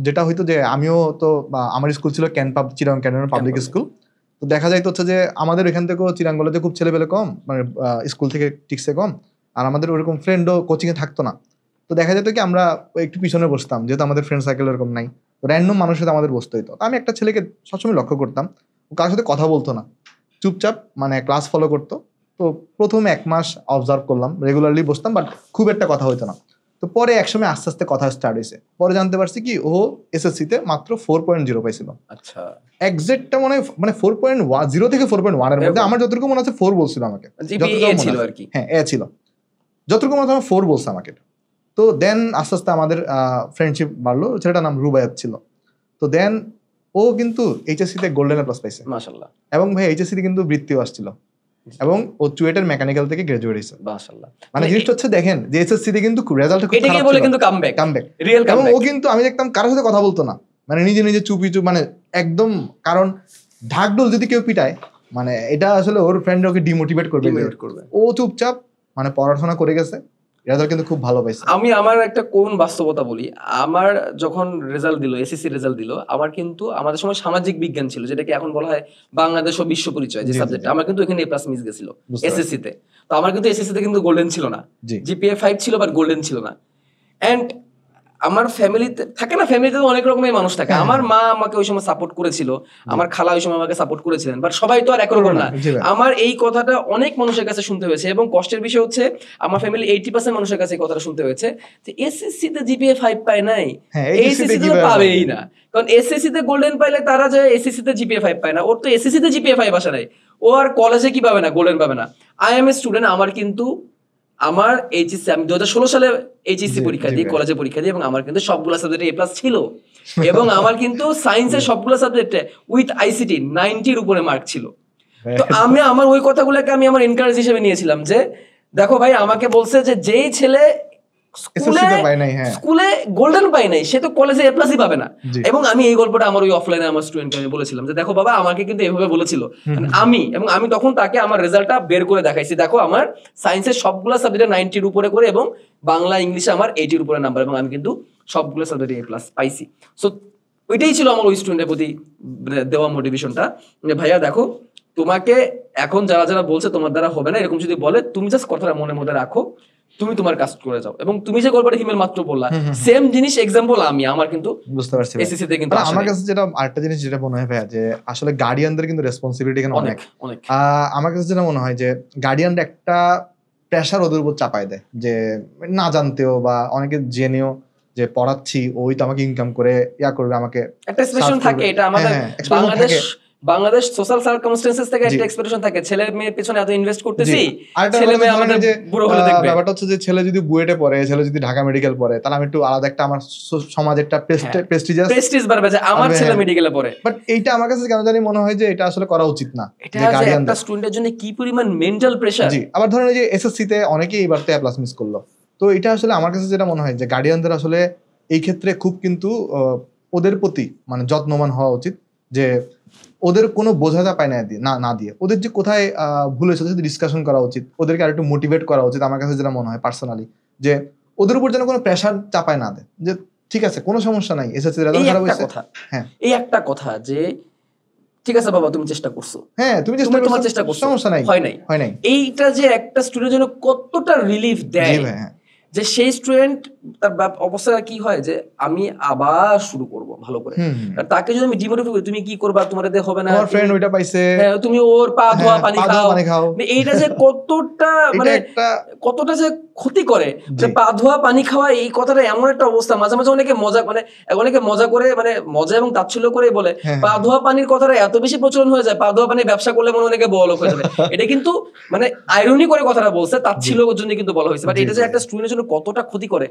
যেটা হইতো যে আমিও তো আমার স্কুল ছিল চিরাং ক্যান্টনমেন্ট পাবলিক স্কুল, তো দেখা যাইতো হচ্ছে যে আমাদের এখান থেকেও চিরাং কলেজে খুব ছেলেপেলে কম, মানে স্কুল থেকে টিকসে কম, আর আমাদের ওরকম ফ্রেন্ডও কোচিংয়ে থাকতো না। তো দেখা যেত কি আমরা একটু পিছনে বসতাম, যেহেতু আমাদের ফ্রেন্ড সার্কেল এরকম নাই, র্যান্ডম মানুষের সাথে আমাদের বসতে হইতো। আমি একটা ছেলেকে সবসময় লক্ষ্য করতাম, ও কারোর সাথে কথা বলতো না, চুপচাপ মানে ক্লাস ফলো করতো। তো প্রথমে 1 মাস অবজার্ভ করলাম, রেগুলারলি বসতাম, বাট খুব একটা কথা হইতো না। তো পরে একসময় আস্তে আস্তে কথা স্টার্ট হয়েছে, পরে জানতে পারছি কি ও এসএসসি তে মাত্র 4.0 পাইছিল। আচ্ছা, এক্সাক্টটা মানে 4.0 থেকে 4.1 এর মধ্যে, আমার যতটুকু মনে আছে 4 বলছিল আমাকে, ছিল আর কি, হ্যাঁ এ ছিল, যতটুকু মনে আছে 4 বলছে আমাকে। তো দেন আস্তে আস্তে আমাদের ফ্রেন্ডশিপ বাড়লো, ছেলেটার নাম রুবায়াত ছিল। তো দেন ও কিন্তু এইচএসসি তে গোল্ডেন প্লাস পাইছে, মাশাআল্লাহ। এবং ভাই এইচএসসি তে কিন্তু বৃত্তিও আসছিল, এবং ও চুয়েটের মেকানিক্যাল থেকে গ্রাজুয়েট হয়েছে, মাশাআল্লাহ। মানে জিনিসটা হচ্ছে দেখেন যে এসএসসি তে কিন্তু রেজাল্ট খুব খারাপ ছিল, এটাকে বলে কিন্তু কামব্যাক রিয়েল কামব্যাক। এবং ও কিন্তু আমি দেখতাম কারোর সাথে কথা বলতো না, মানে নিজে চুপ, মানে একদম, কারণ ঢাকঢোল যদি কেউ পিটায়, মানে এটা আসলে ওর ফ্রেন্ড ওকে ডিমোটিভেট করবে। ও চুপচাপ মানে পড়াশোনা করে গেছে, রেজাল্ট কিন্তু খুব ভালো পাইছে। আমি আমার একটা কোন বাস্তবতা বলি, আমার যখন রেজাল্ট দিল, এসএসসি রেজাল্ট দিল, আমার কিন্তু আমাদের সময় সামাজিক বিজ্ঞান ছিল, যেটাকে এখন বলা হয় বাংলাদেশ ও বিশ্ব পরিচয় যে সাবজেক্ট, আমার কিন্তু এখানে এ প্লাস মিস গেছিল এসএসসি তে। তো আমার কিন্তু এসএসসি তে কিন্তু গোল্ডেন ছিল না, জিপিএ 5 ছিল বাট গোল্ডেন ছিল না। এন্ড আমার ফ্যামিলিতে থাকে না, ফ্যামিলিতে তো অনেক রকমের মানুষ থাকে। আমার মা আমাকে ওই সময় সাপোর্ট করেছিল, আমার খালা ওই সময় আমাকে সাপোর্ট করেছিলেন, বাট সবাই তো আর একরকম না। আমার এই কথাটা অনেক মানুষের কাছে শুনতে হয়েছে, এবং কষ্টের বিষয় হচ্ছে আমার ফ্যামিলি 80% মানুষের কাছে এই কথাটা শুনতে হয়েছে যে এসএসসি তে জিপিএ 5 পায় নাই, এইচএসসি তে পাবেই না। কারণ এসএসসি তে গোল্ডেন পাইলে তারা যে এসএসসি তে জিপিএ 5 পায় না, ওর তো এসএসসি তে জিপিএ 5 আসে নাই, ও আর কলেজে কি পাবে না, গোল্ডেন পাবে না। আই এম এ স্টুডেন্ট, আমার কিন্তু আমার এইচএসসি, আমি 2016 সালে এইচএসসি পরীক্ষা দিই, কলেজে পরীক্ষা দিই, এবং আমার কিন্তু সবগুলো সাবজেক্টে এ প্লাস ছিল, এবং আমার কিন্তু সায়েন্সের সবগুলো সাবজেক্টে উইথ আইসিটি 90-র উপরে মার্ক ছিল। তো আমি আমার ওই কথাগুলোকে আমি আমার এনকারেজ হিসেবে নিয়েছিলাম যে দেখো ভাই, আমাকে বলছে যে যেই ছেলে স্কুলে গোল্ডেন পাই নাই সে তো কলেজে এ প্লাসই পাবে না। এবং আমি এই গল্পটা আমার ওই অফলাইনে আমার স্টুডেন্টকে আমি বলেছিলাম যে দেখো বাবা, আমাকে কিন্তু এভাবে বলেছিল, আমি তখন তাকে আমার রেজাল্টটা বের করে দেখাইছি, দেখো আমার সায়েন্সের সবগুলো সাবজেক্টে 90-র উপরে করে, এবং বাংলা ইংলিশে আমার 80-র উপরে নাম্বার, এবং আমি কিন্তু সবগুলো সাবজেক্টে এ প্লাস পাইছি। সো ওইটাই ছিল আমার ওই স্টুডেন্টের প্রতি দেওয়া মোটিভেশনটা, যে ভাইয়া দেখো, তোমাকে এখন যারা যারা বলছে তোমার দ্বারা হবে না এরকম যদি বলে, তুমি জাস্ট কথাটা মনের মধ্যে রাখো, তুমি তোমার কাজ করে যাও। এবং তুমি যে গল্পটা হিমেল মাত্র বললা, সেম জিনিস এক্সাম্পল আমার কিন্তু বুঝতে পারছি। এসএসসি তে কিন্তু আমার কাছে যেটা আরেকটা জিনিস যেটা মনে হয় ভাইয়া, যে আসলে গার্ডিয়ানদের কিন্তু রেসপন্সিবিলিটি এখানে অনেক। আমার কাছে যেটা মনে হয় যে গার্ডিয়ানরা একটা প্রেশার ওদের উপর চাপায় দেয়, যে না জানতেও বা অনেকে জেনেও যে পড়াচ্ছি, ওই তো আমাকে ইনকাম করে ইয়া করবে, আমাকে একটা এক্সপ্রেশন থাকে। এটা আমাদের বাংলাদেশ সোশ্যাল সার্কামস্টেন্সেস থেকে একটা এক্সপেকটেশন থাকে, ছেলে মেয়ের পেছনে এত ইনভেস্ট করতেছি, ছেলে মেয়ে আমাদের বুড়ো হলে দেখবে। ব্যাপারটা হচ্ছে যে ছেলে যদি বুয়েটে পড়ে, ছেলে যদি ঢাকা মেডিকেল পড়ে, তাহলে আমি একটু আলাদা একটা আমার সমাজে একটা প্রেস্টিজ বাড়বে যে আমার ছেলে মেডিকেলে পড়ে। বাট এইটা আমার কাছে কেন জানি মনে হয় যে এটা আসলে করা উচিত না। এটা একটা স্টুডেন্টের জন্য কি পরিমাণ মেন্টাল প্রেসার। জি, আবার ধরেন যে এসএসসি তে অনেকেই এবারতে এ প্লাস মিস করলো, তো এটা আসলে আমার কাছে যেটা মনে হয় যে গার্ডিয়ানদের আসলে এই ক্ষেত্রে খুব কিন্তু ওদের প্রতি মানে যত্নবান হওয়া উচিত, যে ওদের কোনো বোঝাটা পায় না দিয়ে ওদের যে কোথায় ভুল হয়েছে সাথে ডিসকাশন করা উচিত, ওদেরকে আরেকটু মোটিভেট করা উচিত। আমার কাছে যেটা মনে হয় পার্সোনালি, যে ওদের উপর যেন কোনো প্রেশার চাপায় না দেয়, যে ঠিক আছে কোনো সমস্যা নাই, এসএসসি রেজাল্ট খারাপ হয়েছে। হ্যাঁ, এই একটা কথা যে ঠিক আছে বাবা, তুমি চেষ্টা করছো, হ্যাঁ তুমি তোমার চেষ্টা করছো, সমস্যা নাই, হয় নাই। এইটা যে একটা স্টুডেন্টের জন্য কতটা রিলিফ দেয়, যে সেই স্টুডেন্ট তার অবস্থা কি হয় যে আমি আবার শুরু করব ভালো করে। তাকে যদি আমি ডিমোটিভেট করি, তুমি কি করবা, তোমার এতে হবে না, তোমার ফ্রেন্ড ওইটা পাইছে, হ্যাঁ তুমি ওর পা ধোয়া পানি খাও, এইটা যে কতটা মানে কতটা যে ক্ষতি করে, যে পা ধোয়া পানি খাওয়া, এই কথাটা এমন একটা অবস্থা। মাঝে মাঝে অনেকে মজা করে মানে মজা এবং তাচ্ছিল্য করে বলে পা ধোয়া পানির কথাটা এত বেশি প্রচলন হয়ে যায়, পা ধোয়া পানির ব্যবসা করলে মনে অনেকে বড়লোক হয়ে যাবে। এটা কিন্তু মানে আইরনি করে কথাটা বলছে, তাচ্ছিল্যের জন্য কিন্তু বলা হয়েছে। বাট এটা যে একটা স্টুডেন্টের জন্য কতটা ক্ষতি করে,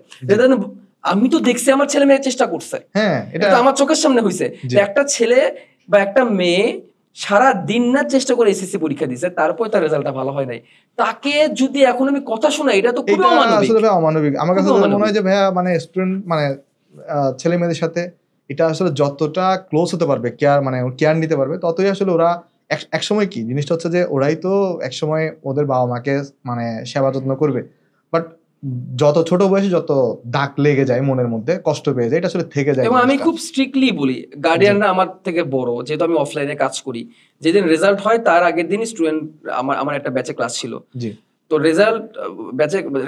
আমি তো দেখছি আমার ছেলে মেয়ে চেষ্টা করছে, হ্যাঁ এটা আমার চোখের সামনে হয়েছে। একটা ছেলে বা একটা মেয়ে সারা দিন না চেষ্টা করে এসএসসি পরীক্ষা দিয়েছে, তারপর তার রেজাল্টটা ভালো হয় নাই, তাকে যদি এখন আমি কথা শোনাই, এটা তো খুবই অমানবিক। আমার কাছে মনে হয় যে ভাইয়া মানে স্টুডেন্ট মানে ছেলে মেয়েদের সাথে এটা আসলে যতটা ক্লোজ হতে পারবে, কেয়ার নিতে পারবে, ততই আসলে ওরা একসময় কি জিনিসটা হচ্ছে যে ওরাই তো একসময় ওদের বাবা মাকে মানে সেবা যত্ন করবে। বাট যত ছোট বয়সে যত দাগ লেগে যায় মনের মধ্যে, কষ্ট পেয়ে যায়, এটা আসলে থেকে যায়। এবং আমি খুব স্ট্রিক্টলি বলি, গার্ডিয়ানরা আমার থেকে বড়, যেহেতু আমি অফলাইনে কাজ করি, যেদিন রেজাল্ট হয় তার আগের দিনই স্টুডেন্ট, আমার একটা ব্যাচে ক্লাস ছিল, তো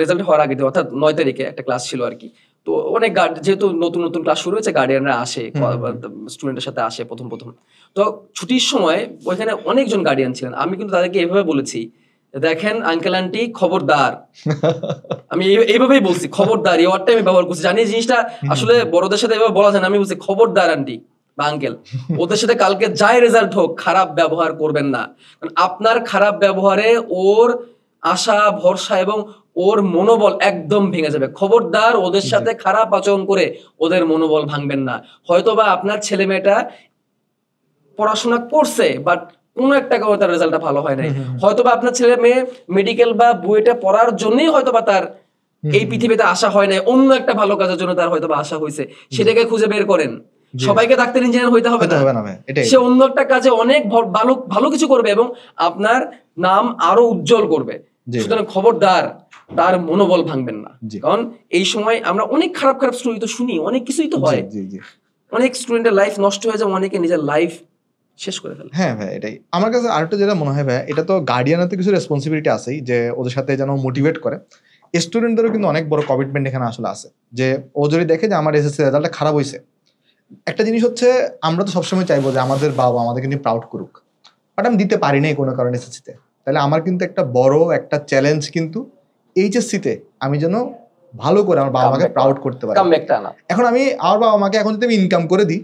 রেজাল্ট হওয়ার আগের দিন অর্থাৎ 9 তারিখে একটা ক্লাস ছিল আর কি। তো অনেক যেহেতু নতুন নতুন ক্লাস শুরু হয়েছে, গার্ডিয়ানরা আসে, স্টুডেন্টের সাথে আসে প্রথম। তো ছুটির সময় ওইখানে অনেকজন গার্ডিয়ান ছিলেন, আমি কিন্তু তাদেরকে এভাবে বলেছি, দেখেন আঙ্কেল আন্টি খবরদার, আমি এইভাবেই বলছি, খবরদার, এই ওয়ার্ডটা আমি ব্যবহার করছি, জানি জিনিসটা আসলে বড়দের সাথে এভাবে বলা যায় না, আমি বলছি খবরদার আন্টি বা আঙ্কেল, ওদের সাথে কালকে যাই রেজাল্ট হোক খারাপ ব্যবহার করবেন না, কারণ আপনার খারাপ ব্যবহারে ওর আশা ভরসা এবং ওর মনোবল একদম ভেঙে যাবে। খবরদার ওদের সাথে খারাপ আচরণ করে ওদের মনোবল ভাঙবেন না। হয়তোবা আপনার ছেলে মেয়েটা পড়াশোনা করছে, বাট কোনো একটা কারণে তার রেজাল্টটা ভালো হয় নাই, হয়তোবা আপনার ছেলে মেয়ে মেডিকেল বা বুয়েটে পড়ার জন্যই হয়তোবা তার এই পৃথিবীতে আসা হয় নাই, অন্য একটা ভালো কাজের জন্য তার হয়তোবা আসা হয়েছে, সেটাকে খুঁজে বের করেন। সবাইকে ডাক্তার ইঞ্জিনিয়ার হইতে হবে না, সে অন্য একটা কাজে অনেক ভালো কিছু করবে এবং আপনার নাম আরো উজ্জ্বল করবে। সুতরাং খবরদার তার মনোবল ভাঙবেন না, কারণ এই সময় আমরা অনেক খারাপ স্টোরি তো শুনি, অনেক কিছুই তো হয়, অনেক স্টুডেন্টের লাইফ নষ্ট হয়ে যায়, অনেকে নিজের লাইফ শেষ করে ফেলে। হ্যাঁ ভাই, এটাই আমার কাছে আরেকটা যেটা মনে হয় ভাই, এটা তো গার্ডিয়ানের তো কিছু রেসপন্সিবিলিটি আছেই, যে ওদের সাথে যেন মোটিভেট করে। স্টুডেন্টদেরও কিন্তু অনেক বড় কমিটমেন্ট এখানে আসলে আছে, যে ও যদি দেখে যে আমার এসএসসি রেজাল্টটা খারাপ হয়েছে, একটা জিনিস হচ্ছে আমরা তো সবসময় চাইবো যে আমাদের বাবা আমাদেরকে নিয়ে প্রাউড করুক, বাট আমি দিতে পারি নাই কোনো কারণে এসএসসিতে, তাহলে আমার কিন্তু একটা বড় একটা চ্যালেঞ্জ কিন্তু এইচএসসিতে আমি যেন ভালো করে আমার বাবা মাকে প্রাউড করতে পারি। এখন আমি আমার বাবা মাকে এখন যদি আমি ইনকাম করে দিই,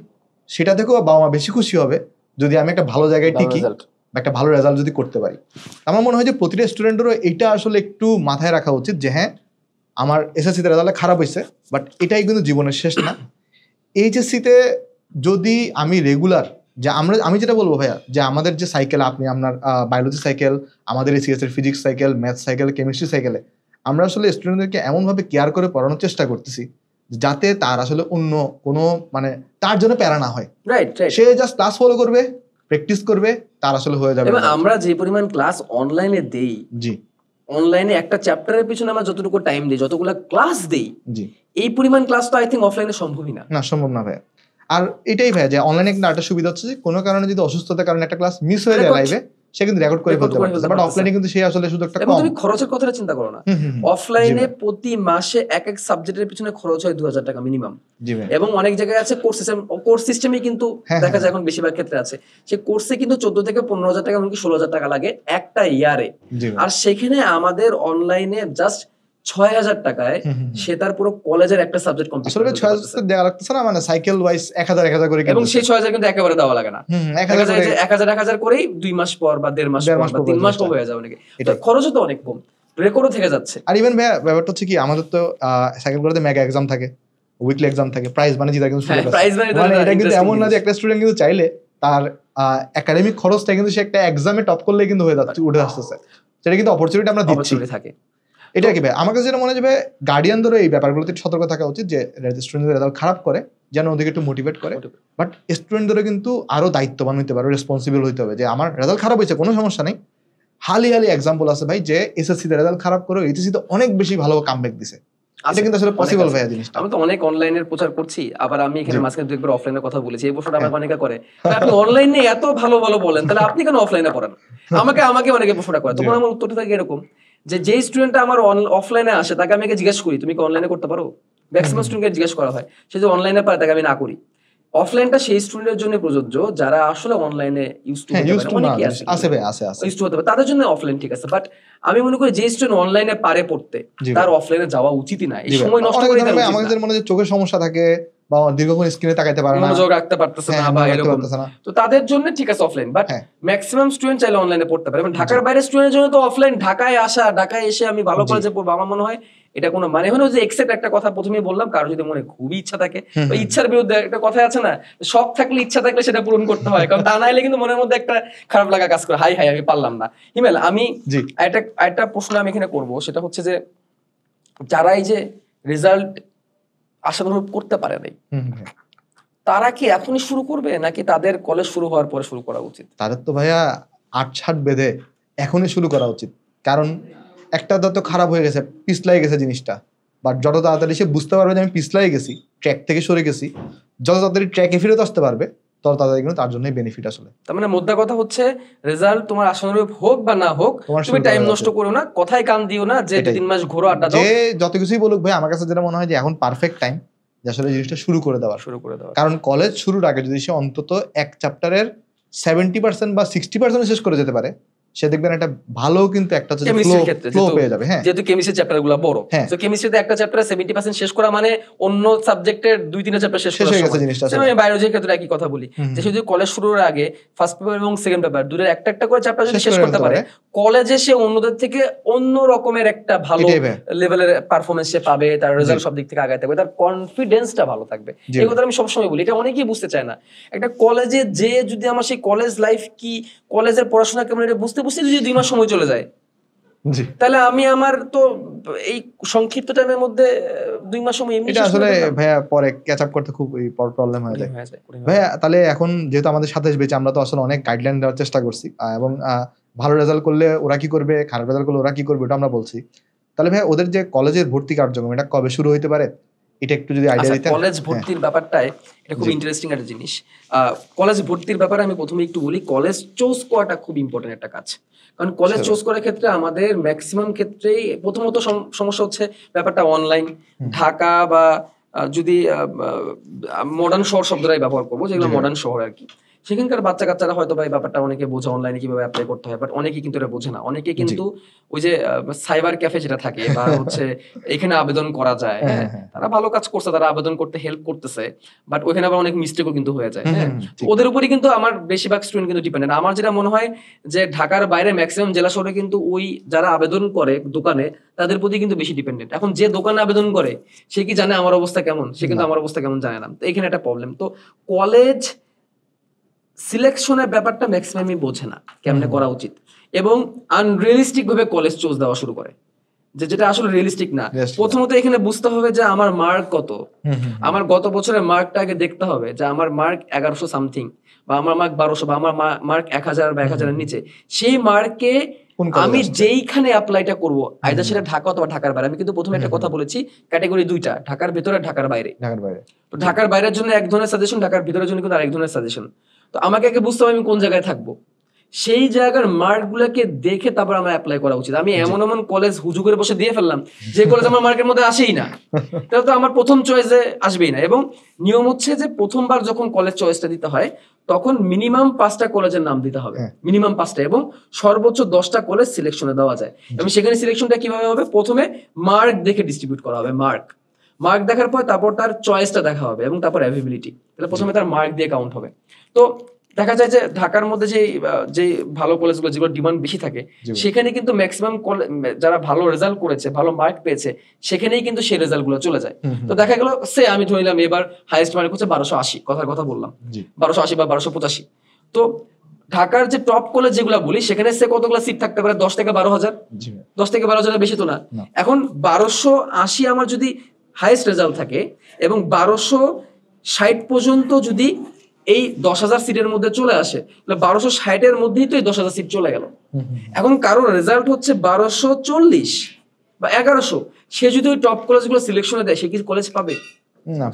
সেটা থেকেও বাবা মা বেশি খুশি হবে যদি আমি একটা ভালো জায়গায় টিকি বা একটা ভালো রেজাল্ট যদি করতে পারি। আমার মনে হয় যে প্রতিটা স্টুডেন্টেরও এইটা আসলে একটু মাথায় রাখা উচিত যে হ্যাঁ আমার এসএসসিতে রেজাল্ট খারাপ হয়েছে, বাট এটাই কিন্তু জীবনের শেষ না। এইচএসসিতে যদি আমি রেগুলার, যে আমি যেটা বলবো ভাইয়া, যে আমাদের যে সাইকেল, আপনি আপনার বায়োলজি সাইকেল, আমাদের এসিএস এর physics cycle, math cycle, chemistry সাইকেলে আমরা আসলে স্টুডেন্টদেরকে এমনভাবে কেয়ার করে পড়ানোর চেষ্টা করতেছি যাতে তার আসলে অন্য কোনো মানে তার জন্য প্যারা না হয়। সে জাস্ট ক্লাস ফলো করবে, প্র্যাকটিস করবে, তার আসলে হয়ে যাবে। আমরা যে পরিমাণ ক্লাস অনলাইনে দেই, জি অনলাইনে একটা চ্যাপ্টারের পিছনে আমরা যতটুকু টাইম দিই, যতগুলো ক্লাস দেই, জি এই পরিমাণ ক্লাস তো আই থিংক অফলাইনে সম্ভবই না। না, সম্ভব না ভাই। আর এটাই ভাই যে অনলাইনে একটা সুবিধা হচ্ছে যে কোনো কারণে যদি অসুস্থতার কারণে একটা ক্লাস মিস হয়ে যায় লাইভে, সে কিন্তু রেকর্ড করে ফেলতে পারছে, বাট অফলাইনে কিন্তু সে আসলে শুধু একটা কম। তুমি খরচের কথাটা চিন্তা করো না, অফলাইনে প্রতি মাসে এক এক সাবজেক্টের পিছনে খরচ হয় 2000 টাকা মিনিমাম, এবং অনেক জায়গায় আছে কোর্স সিস্টেমে কিন্তু দেখা যায় এখন বেশিরভাগ ক্ষেত্রে আছে সেই কোর্সে কিন্তু 14 থেকে 15,000 টাকা এমনকি 16,000 টাকা লাগে একটা ইয়ারে। আর সেখানে আমাদের অনলাইনে জাস্ট 6,000 টাকায় সে তার পুরো কলেজের একটা সাবজেক্ট কমপ্লিট করে। আসলে 6,000 দেওয়া লাগতেছে না, মানে সাইকেল ওয়াইজ 1000 করে, এবং সেই 6,000 কিন্তু একেবারে দেওয়া লাগে না, 1000 করেই 2 মাস পর বা 1.5 মাস পর বা 3 মাস পর হয়ে যাবে নাকি, তো খরচও তো অনেক কম, রেকর্ডও থেকে যাচ্ছে। আর ইভেন ব্যাপারটা হচ্ছে কি, আমাদের তো সাইকেল গুলোতে মেগা এক্সাম থাকে, উইকলি এক্সাম থাকে, প্রাইজ মানে জিতা কিন্তু মানে এটা কিন্তু এমন না যে একটা স্টুডেন্ট কিন্তু চাইলে তার একাডেমিক খরচটা কিন্তু সে একটা এক্সামে টপ করলে কিন্তু হয়ে যাচ্ছে, উঠে আসতেছে, সেটা কিন্তু অপরচুনিটি আমরা দিচ্ছি থাকে। এটা কি ভাই, আমার কাছে যেটা মনে হয় যে গার্ডিয়ানদেরও এই ব্যাপারগুলোতে সতর্ক থাকা উচিত, যে স্টুডেন্টদের রেজাল্ট খারাপ করে যেন ওদেরকে একটু মোটিভেট করে, বাট স্টুডেন্টদেরও কিন্তু আরো দায়িত্ববান হইতে পারে, রেসপন্সিবল হইতে হবে, যে আমার রেজাল্ট খারাপ হয়েছে কোনো সমস্যা নেই। হালি এক্সাম্পল আছে ভাই, যে এসএসসি তে রেজাল্ট খারাপ করে এইচএসসি তে অনেক বেশি ভালো কামব্যাক দিছে। এটা কিন্তু আসলে পসিবল ভাই জিনিসটা। আমি তো অনেক অনলাইনের প্রচার করছি, আবার আমি এখানে মাঝখানে দুইবার অফলাইনের কথা বলেছি, এই প্রশ্নটা আমাকে অনেকে করে, আপনি অনলাইনে এত ভালো ভালো বলেন, তাহলে আপনি কেন অফলাইনে পড়ান? আমাকে অনেকে প্রশ্নটা করে, তখন আমার উত্তরটা থাকে এরকম যে স্টুডেন্টটা আমার অফলাইনে আসে তাকে আমি জিজ্ঞেস করি তুমি কি অনলাইনে করতে পারো, ম্যাক্সিমাম স্টুডেন্টকে জিজ্ঞেস করা হয়, সে যে অনলাইনে পারে তাকে আমি না করি। অফলাইনটা সেই স্টুডেন্টের জন্য প্রযোজ্য যারা আসলে অনলাইনে ইউজ টু হতে পারে, তাদের জন্য অফলাইন ঠিক আছে, বাট আমি মনে করি যে স্টুডেন্ট অনলাইনে পারে পড়তে তার অফলাইনে যাওয়া উচিতই না, এই সময় নষ্ট করে দেওয়া উচিত না। আমাদের মনে হয় চোখের সমস্যা থাকে বা দীর্ঘক্ষণ স্ক্রিনে তাকাইতে পারে না, মনোযোগ রাখতে পারতেছে না বা এরকম, তো তাদের জন্য ঠিক আছে অফলাইন, বাট ম্যাক্সিমাম স্টুডেন্ট চাইলে অনলাইনে পড়তে পারে। ঢাকার বাইরের স্টুডেন্টের জন্য তো অফলাইন, ঢাকায় আসা, ঢাকায় এসে আমি ভালো কলেজে পড়বো, আমার মনে হয় এটা কোনো মানে হলো যে এক্সেপ্ট একটা কথা প্রথমেই বললাম, কারো যদি মনে খুবই ইচ্ছা থাকে, ইচ্ছার বিরুদ্ধে একটা কথা আছে না, শখ থাকলে ইচ্ছা থাকলে সেটা পূরণ করতে হয়, কারণ তা না হলে কিন্তু মনের মধ্যে একটা খারাপ লাগা কাজ করে, হাই আমি পারলাম না। হিমেল, আমি একটা প্রশ্ন আমি এখানে করবো, সেটা হচ্ছে যে যারা এই যে রেজাল্ট আশানুরূপ করতে পারে নাই, তারা কি এখনই শুরু করবে নাকি তাদের কলেজ শুরু হওয়ার পরে শুরু করা উচিত? তাদের তো ভাইয়া ৮-৬ বেঁধে এখনই শুরু করা উচিত, কারণ একটা তো খারাপ হয়ে গেছে, পিছলাই গেছে জিনিসটা, বাট যত তাড়াতাড়ি সে বুঝতে পারবে যে আমি পিছলাই গেছি, ট্র্যাক থেকে সরে গেছি, যত তাড়াতাড়ি ট্র্যাকে ফিরত আসতে পারবে তত তাড়াতাড়ি কিন্তু তার জন্যই বেনিফিট আসলে। তার মানে মোদ্দা কথা হচ্ছে রেজাল্ট তোমার আশানুরূপ হোক বা না হোক, তুমি টাইম নষ্ট করো না, কথাই কান দিও না যে 2-3 মাস ঘোরো, আড্ডা দাও, যে যত কিছুই বলুক ভাই, আমার কাছে যেটা মনে হয় যে এখন পারফেক্ট টাইম যে আসলে জিনিসটা শুরু করে দেওয়া। কারণ কলেজ শুরুর আগে যদি সে অন্তত এক চ্যাপ্টারের 70% বা 60% শেষ করে যেতে পারে, সে দেখবেন একটা ভালো কিন্তু একটা ফ্লো পেয়ে যাবে। হ্যাঁ, যেহেতু কেমিস্ট্রি চ্যাপ্টারগুলো বড়, তো কেমিস্ট্রিতে একটা চ্যাপ্টারে 70% শেষ করা মানে অন্য সাবজেক্টের 2-3 চ্যাপ্টার শেষ হয়ে গেছে জিনিসটা। আমি বায়োলজির ক্ষেত্রে একই কথা বলি, যে শুধু কলেজ শুরুর আগে ফার্স্ট পেপার এবং সেকেন্ড পেপার দুটোর একটা করে চ্যাপ্টার যদি শেষ করতে পারে, কলেজে সে অন্যদের থেকে অন্য রকমের একটা ভালো লেভেলের পারফরমেন্স সে পাবে, তার রেজাল্ট সব দিক থেকে আগায় থাকবে, তার কনফিডেন্সটা ভালো থাকবে। এই কথা আমি সবসময় বলি, এটা অনেকেই বুঝতে চায় না। একটা কলেজে যে যদি আমার সেই কলেজ লাইফ কি, কলেজের পড়াশোনা কেমন, এটা বুঝতে যদি 2 মাস সময় চলে যায়, তাহলে আমি আমার তো এই সংক্ষিপ্ত টাইমের মধ্যে 2 মাস সময় এমনি, এটা আসলে ভাইয়া পরে ক্যাচ আপ করতে খুব প্রবলেম হয়ে যায় ভাইয়া। তাহলে এখন যেহেতু আমাদের 27 ব্যাচ, আমরা তো আসলে অনেক গাইডলাইন দেওয়ার চেষ্টা করছি, এবং ভালো রেজাল্ট করলে ওরা কি করবে, খারাপ রেজাল্ট করলে ওরা কি করবে, ওটা আমরা বলছি। তাহলে ভাইয়া ওদের যে কলেজের ভর্তি কার্যক্রম, এটা কবে শুরু হইতে পারে এটা একটু যদি আইডিয়া দিতেন। কলেজ ভর্তির ব্যাপারটাই এটা খুব ইন্টারেস্টিং একটা জিনিস। কলেজ ভর্তির ব্যাপারে আমি প্রথমে একটু বলি, কলেজ চুজ করাটা খুব ইম্পর্টেন্ট একটা কাজ। কারণ কলেজ চুজ করার ক্ষেত্রে আমাদের ম্যাক্সিমাম ক্ষেত্রেই প্রথমত সমস্যা হচ্ছে ব্যাপারটা অনলাইন। ঢাকা বা যদি মডার্ন শহর শব্দটাই ব্যবহার করবো, যেগুলো মডার্ন শহর আর কি, সেখানকার বাচ্চা কাচ্চারা হয়তো ভাই ব্যাপারটা অনেকে বোঝে অনলাইনে কিভাবে অ্যাপ্লাই করতে হয়, বাট অনেকে কিন্তু এটা বোঝে না। অনেকে কিন্তু ওই যে সাইবার ক্যাফে যেটা থাকে বা হচ্ছে এখানে আবেদন করা যায়, হ্যাঁ তারা ভালো কাজ করছে, তারা আবেদন করতে হেল্প করতেছে, বাট ওইখানে আবার অনেক মিস্টেকও কিন্তু হয়ে যায়। হ্যাঁ, ওদের উপরই কিন্তু আমার বেশিরভাগ স্টুডেন্ট কিন্তু ডিপেন্ডেন্ট। আমার যেটা মনে হয় যে ঢাকার বাইরে ম্যাক্সিমাম জেলা শহরে কিন্তু ওই যারা আবেদন করে দোকানে, তাদের প্রতি কিন্তু বেশি ডিপেন্ডেন্ট। এখন যে দোকানে আবেদন করে সে কি জানে আমার অবস্থা কেমন? সে কিন্তু আমার অবস্থা কেমন জানে না। তো এখানে একটা প্রবলেম। তো কলেজ সিলেকশনের ব্যাপারটা ম্যাক্সিমামই বোঝে না কেমনে করা উচিত, এবং আনরিয়েলিস্টিক ভাবে কলেজ চুজ দেওয়া শুরু করে, যেটা আসলে রিয়েলিস্টিক না। প্রথমত এখানে বুঝতে হবে যে আমার মার্ক কত, আমার গত বছরের মার্কটা আগে দেখতে হবে যে আমার মার্ক 1100 সামথিং, বা আমার মার্ক 1200, বা আমার মার্ক 1000 বা 1000-এর নিচে। সেই মার্কে আমি যেইখানে অ্যাপ্লাইটা করবো, আইদার সেটা ঢাকা অথবা ঢাকার বাইরে। আমি কিন্তু প্রথমে একটা কথা বলেছি, ক্যাটাগরি দুইটা, ঢাকার ভেতরে, ঢাকার বাইরে। তো ঢাকার বাইরের জন্য এক ধরনের সাজেশন, ঢাকার ভিতরের জন্য কিন্তু আরেক ধরনের সাজেশন। তো আমাকে আগে বুঝতে হবে আমি কোন জায়গায় থাকবো, সেই জায়গার মার্ক গুলাকে দেখে তারপর আমার অ্যাপ্লাই করা উচিত। আমি এমন এমন কলেজ হুজু করে বসে দিয়ে ফেললাম যে কলেজ আমার মার্কের মধ্যে আসেই না, তাহলে তো আমার প্রথম চয়েসে আসবেই না। এবং নিয়ম হচ্ছে যে প্রথমবার যখন কলেজ চয়েসটা দিতে হয় তখন মিনিমাম 5টা কলেজের নাম দিতে হবে, মিনিমাম 5টা, এবং সর্বোচ্চ 10টা কলেজ সিলেকশনে দেওয়া যায়। এবং সেখানে সিলেকশনটা কিভাবে হবে, প্রথমে মার্ক দেখে ডিস্ট্রিবিউট করা হবে। মার্ক দেখার পর তারপর তার চয়েসটা দেখা হবে, এবং তারপর অ্যাভেবিলিটি। তাহলে প্রথমে তার মার্ক দিয়ে কাউন্ট হবে। তো দেখা যায় যে ঢাকার মধ্যে যে ভালো কলেজগুলো যেগুলো ডিমান্ড বেশি থাকে, সেখানে কিন্তু ম্যাক্সিমাম যারা ভালো রেজাল্ট করেছে, ভালো মার্ক পেয়েছে, সেখানেই কিন্তু সেই রেজাল্ট গুলো চলে যায়। তো দেখা গেল আমি ধরলাম এবার হাইয়েস্ট মার্ক হচ্ছে 1280, কথা বললাম 1280 বা 1285। তো ঢাকার যে টপ কলেজ যেগুলো বলি, সেখানে কতগুলো সিট থাকতে পারে? 10 থেকে 12,000। 10 থেকে 12,000 বেশি তো না। এখন 1280 আমার যদি হাইয়েস্ট রেজাল্ট থাকে এবং 1260 পর্যন্ত যদি এই 10,000 সিটের মধ্যে চলে আসে, 1260-এর মধ্যেই তো এই 10,000 সিট চলে গেল। এখন কারোর রেজাল্ট হচ্ছে 1240 বা 1100, সে যদি ওই টপ কলেজগুলো সিলেকশনে দেয়, সে কি কলেজ পাবে?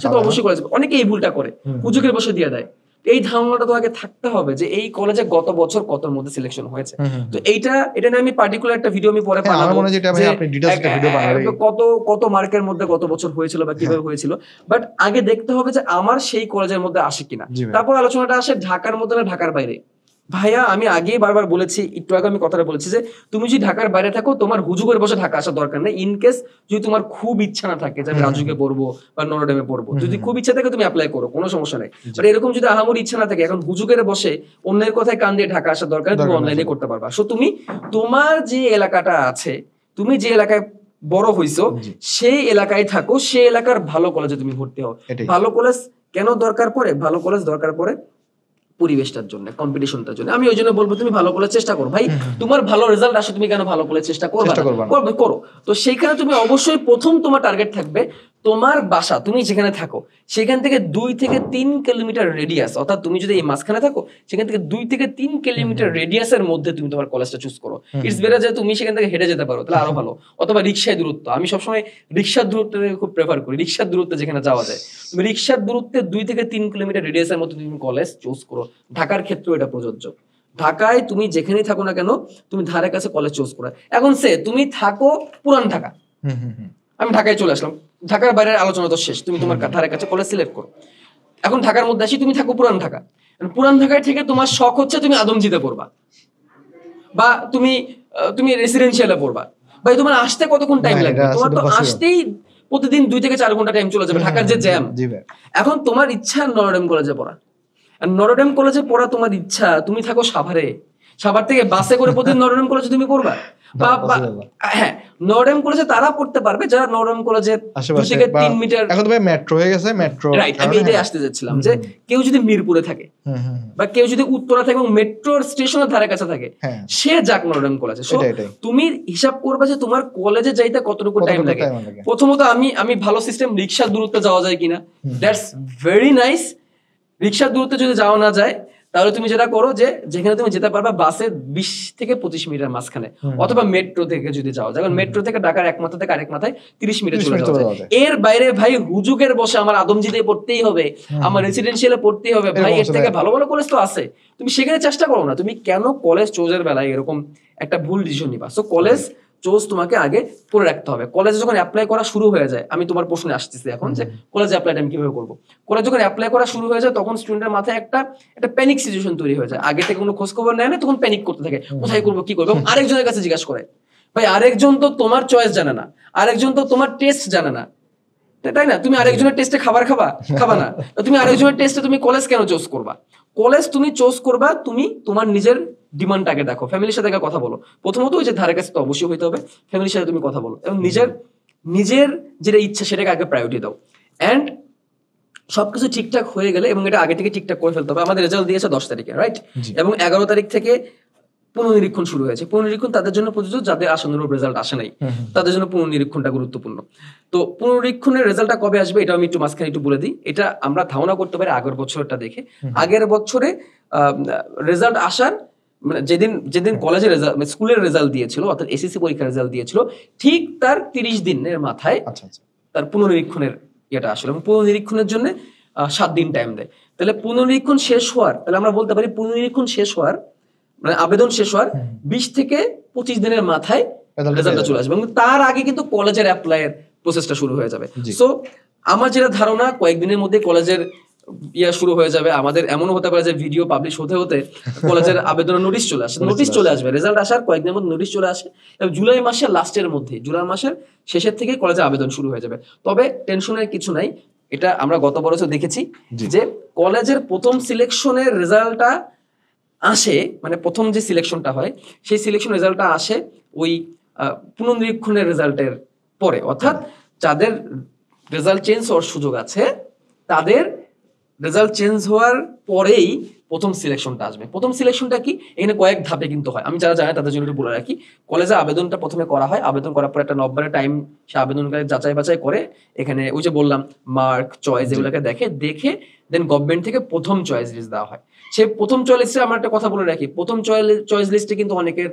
সে তো অবশ্যই কলেজ পাবে। অনেকে এই ভুলটা করে, হুজুকের বসে দিয়ে দেয়। এই ধারণাটা তো আগে থাকতে হবে যে এই কলেজে গত বছর কতর মধ্যে সিলেকশন হয়েছে। তো এটা নিয়ে আমি পার্টিকুলার একটা ভিডিও আমি পরে বানাবো, কত মার্কের মধ্যে গত বছর হয়েছিল বা কিভাবে হয়েছিল। বাট আগে দেখতে হবে যে আমার সেই কলেজের মধ্যে আসে কিনা, তারপর আলোচনাটা আসে ঢাকার মধ্যে না ঢাকার বাইরে। ভাইয়া আমি আগেই বারবার বলেছি, একটু আগে আমি কথাটা বলেছি যে তুমি যদি ঢাকার বাইরে থাকো, তোমার হুজু করে বসে ঢাকা আসার দরকার নেই। ইনকেস যদি তোমার খুব ইচ্ছা না থাকে যে আমি রাজুকে পড়বো বা নরডেমে পড়বো, যদি খুব ইচ্ছা থাকে তুমি অ্যাপ্লাই করো, কোনো সমস্যা নেই। বাট এরকম যদি আহামরি ইচ্ছা না থাকে, এখন হুজু করে বসে অন্যের কথায় কান দিয়ে ঢাকা আসার দরকার, তুমি অনলাইনে করতে পারবা। সো তুমি তোমার যে এলাকাটা আছে, তুমি যে এলাকায় বড় হইছো, সেই এলাকায় থাকো, সেই এলাকার ভালো কলেজে তুমি ভর্তি হও। ভালো কলেজ কেন দরকার পড়ে? ভালো কলেজ দরকার পড়ে পরিবেশটার জন্য, কম্পিটিশনটার জন্য। আমি ওই জন্য বলবো তুমি ভালো কলেজ চেষ্টা করো। ভাই তোমার ভালো রেজাল্ট আসে, তুমি কেন ভালো কলেজ চেষ্টা করো? তো সেইখানে তুমি অবশ্যই প্রথম তোমার টার্গেট থাকবে তোমার বাসা, তুমি যেখানে থাকো সেখান থেকে 2 থেকে 3 কিলোমিটার রেডিয়াস, অর্থাৎ তুমি যদি এই মাঝখানে থাকো সেখান থেকে 2 থেকে 3 কিলোমিটার রেডিয়াসের মধ্যে তুমি তোমার কলেজটা চুজ করো। ইটস বেটার যে তুমি সেখান থেকে হেঁটে যেতে পারো, তাহলে আরো ভালো। অথবা রিক্সায় দূরত্ব, আমি সবসময় রিক্সার দূরত্ব খুব প্রেফার করি। রিক্সার দূরত্বে যেখানে যাওয়া যায়, তুমি রিক্সার দূরত্বে 2 থেকে 3 কিলোমিটার রেডিয়াসের মধ্যে তুমি কলেজ চুজ করো। ঢাকার ক্ষেত্রেও এটা প্রযোজ্য। ঢাকায় তুমি যেখানেই থাকো না কেন, তুমি ধারে কাছে কলেজ চুজ করো। এখন তুমি থাকো পুরান ঢাকা, আমি ঢাকায় চলে আসলাম, ঢাকার বাইরের আলোচনা তো শেষ, তুমি তোমার ধারে কাছে কলেজ সিলেক্ট করো। এখন ঢাকার মধ্যে আসি, তুমি থাকো পুরান ঢাকা। পুরান ঢাকায় থেকে তোমার শখ হচ্ছে তুমি আদমজিতে পড়বা, বা তুমি রেসিডেন্সিয়ালে পড়বা। ভাই তোমার আসতে কতক্ষণ টাইম লাগবে? তোমার তো আসতেই প্রতিদিন 2 থেকে 4 ঘন্টা টাইম চলে যাবে, ঢাকার যে জ্যাম। এখন তোমার ইচ্ছা নরডেম কলেজে পড়া, নরডেম কলেজে পড়া তোমার ইচ্ছা, তুমি থাকো সাভারে, সাভার থেকে বাসে করে প্রতিদিন নরডেম কলেজে তুমি পড়বা। হ্যাঁ, নরডেম কলেজে তারা পড়তে পারবে যারা নরডেম কলেজের 2 থেকে 3 মিটার, এখন তো ভাই মেট্রো হয়ে গেছে, মেট্রো রাইট। আমি এটাই আসতে যাচ্ছিলাম যে কেউ যদি মিরপুরে থাকে বা কেউ যদি উত্তরা থাকে এবং মেট্রোর স্টেশনের ধারে কাছে থাকে, সে যাক নরডেম কলেজে। তুমি হিসাব করবে যে তোমার কলেজে যাইতে কতটুকু টাইম লাগে। প্রথমত আমি ভালো সিস্টেম রিক্সার দূরত্বে যাওয়া যায় কিনা, দ্যাটস ভেরি নাইস। রিক্সার দূরত্বে যদি যাওয়া না যায়, তাহলে তুমি যেটা করো যে যেখানে তুমি যেতে পারবা বাসে 20 থেকে 25 মিনিটের মাঝখানে, অথবা মেট্রো থেকে যদি যাও, যখন মেট্রো থেকে ঢাকার এক মাথা থেকে আরেক মাথায় 30 মিনিটে চলে যাওয়া যায়। এর বাইরে ভাই হুজুকের বসে আমার আদমজিতে পড়তেই হবে, আমার রেসিডেন্সিয়ালে পড়তেই হবে, ভাই এর থেকে ভালো ভালো কলেজ তো আছে, তুমি সেখানে চেষ্টা করো না। তুমি কেন কলেজ চোজের বেলায় এরকম একটা ভুল ডিসিশন নিবা? সো কলেজ চোজ তোমাকে আগে পড়ে রাখতে হবে। কলেজে যখন অ্যাপ্লাই করা শুরু হয়ে যায়, আমি তোমার প্রশ্নে আসতেছি এখন যে কলেজে অ্যাপ্লাইটা আমি কিভাবে করবো। কলেজ যখন অ্যাপ্লাই করা শুরু হয়ে যায় তখন স্টুডেন্টের মাথায় একটা প্যানিক সিচুয়েশন তৈরি হয়ে যায়। আগে থেকে কোনো খোঁজ খবর নেয় না, তখন প্যানিক করতে থাকে, কোথায় করবো কি করবো, এবং আরেকজনের কাছে জিজ্ঞাসা করে। ভাই আরেকজন তো তোমার চয়েস জানে না, আরেকজন তো তোমার টেস্ট জানে না, তাই না? তুমি আরেকজনের টেস্টে খাবা না, তুমি আরেকজনের টেস্টে তুমি কলেজ কেন চুজ করবা? কলেজ তুমি চুজ করবা, তুমি তোমার নিজের ডিমান্ডটাকে দেখো, ফ্যামিলির সাথে কথা বলো। প্রথমত ওই যে ধারে কাছে তো অবশ্যই হইতে হবে, ফ্যামিলির সাথে তুমি কথা বলো এবং নিজের যেটা ইচ্ছা সেটাকে আগে প্রায়োরিটি দাও। এন্ড সবকিছু ঠিকঠাক হয়ে গেলে, এবং এটা আগে থেকে ঠিকঠাক করে ফেলতে হবে। আমাদের রেজাল্ট দিয়েছে 10 তারিখে, রাইট? এবং 11 তারিখ থেকে পুনর্নিরীক্ষণ শুরু হয়েছে। পুনর্নিরীক্ষণ তাদের জন্য প্রযোজ্য যাদের আসানুরূপ রেজাল্ট আসে নাই, তাদের জন্য পুনর্নিরীক্ষণটা গুরুত্বপূর্ণ। তো পুনর্নিরীক্ষণের রেজাল্টটা কবে আসবে এটা আমি একটু মাঝখানে একটু বলে দিই। এটা আমরা ধারণা করতে পারি আগের বছরটা দেখে। আগের বছরে রেজাল্ট আসার মানে যেদিন কলেজের রেজাল্ট স্কুলের রেজাল্ট দিয়েছিল, অর্থাৎ এসএসসি পরীক্ষার রেজাল্ট দিয়েছিল, ঠিক তার 30 দিনের মাথায় তার পুনর্নিরীক্ষণের ইয়েটা আসলে, এবং পুনর্নিরীক্ষণের জন্য 7 দিন টাইম দেয়। তাহলে পুনর্নিরীক্ষণ শেষ হওয়ার, তাহলে আমরা বলতে পারি পুনর্নিরীক্ষণ শেষ হওয়ার মানে আবেদন শেষ হওয়ার 20 থেকে 25 দিনের মাথায় রেজাল্টটা চলে আসবে, এবং তার আগে কিন্তু কলেজের অ্যাপ্লাইয়ের প্রসেসটা শুরু হয়ে যাবে। সো আমার যেটা ধারণা কয়েকদিনের মধ্যে কলেজের শুরু হয়ে যাবে। আমাদের এমনও হতে পারে যে ভিডিও পাবলিশ হতে হতে কলেজের আবেদনের নোটিশ চলে আসবে, রেজাল্ট আসার কয়েকদিনের মধ্যে নোটিশ চলে আসে, এবং জুলাই মাসের লাস্টের মধ্যে, জুলাই মাসের শেষের থেকে কলেজে আবেদন শুরু হয়ে যাবে। তবে টেনশনের কিছু নাই, এটা আমরা গত বছর দেখেছি যে কলেজের প্রথম সিলেকশনের রেজাল্টটা আসে, মানে প্রথম যে সিলেকশনটা হয় সেই সিলেকশন রেজাল্টটা আসে ওই পুনর্নিরীক্ষণের রেজাল্টের পরে, অর্থাৎ যাদের রেজাল্ট চেঞ্জ হওয়ার সুযোগ আছে তাদের রেজাল্ট চেঞ্জ হওয়ার পরেই প্রথম সিলেকশনটা আসবে। প্রথম সিলেকশনটা কি, এখানে কয়েক ধাপে কিন্তু হয়, আমি যারা জানি তাদের জন্য একটু বলে রাখি। কলেজে আবেদনটা প্রথমে করা হয়, আবেদন করার পর একটা নম্বরের টাইম সে আবেদনকারী যাচাই বাছাই করে, এখানে ওই যে বললাম মার্ক চয়েস এগুলোকে দেখে দেন গভর্নমেন্ট থেকে প্রথম চয়েস লিস্ট দেওয়া হয়। সেই প্রথম চয়েস লিস্টে আমার একটা কথা বলে রাখি, প্রথম চয়েস লিস্টে কিন্তু অনেকের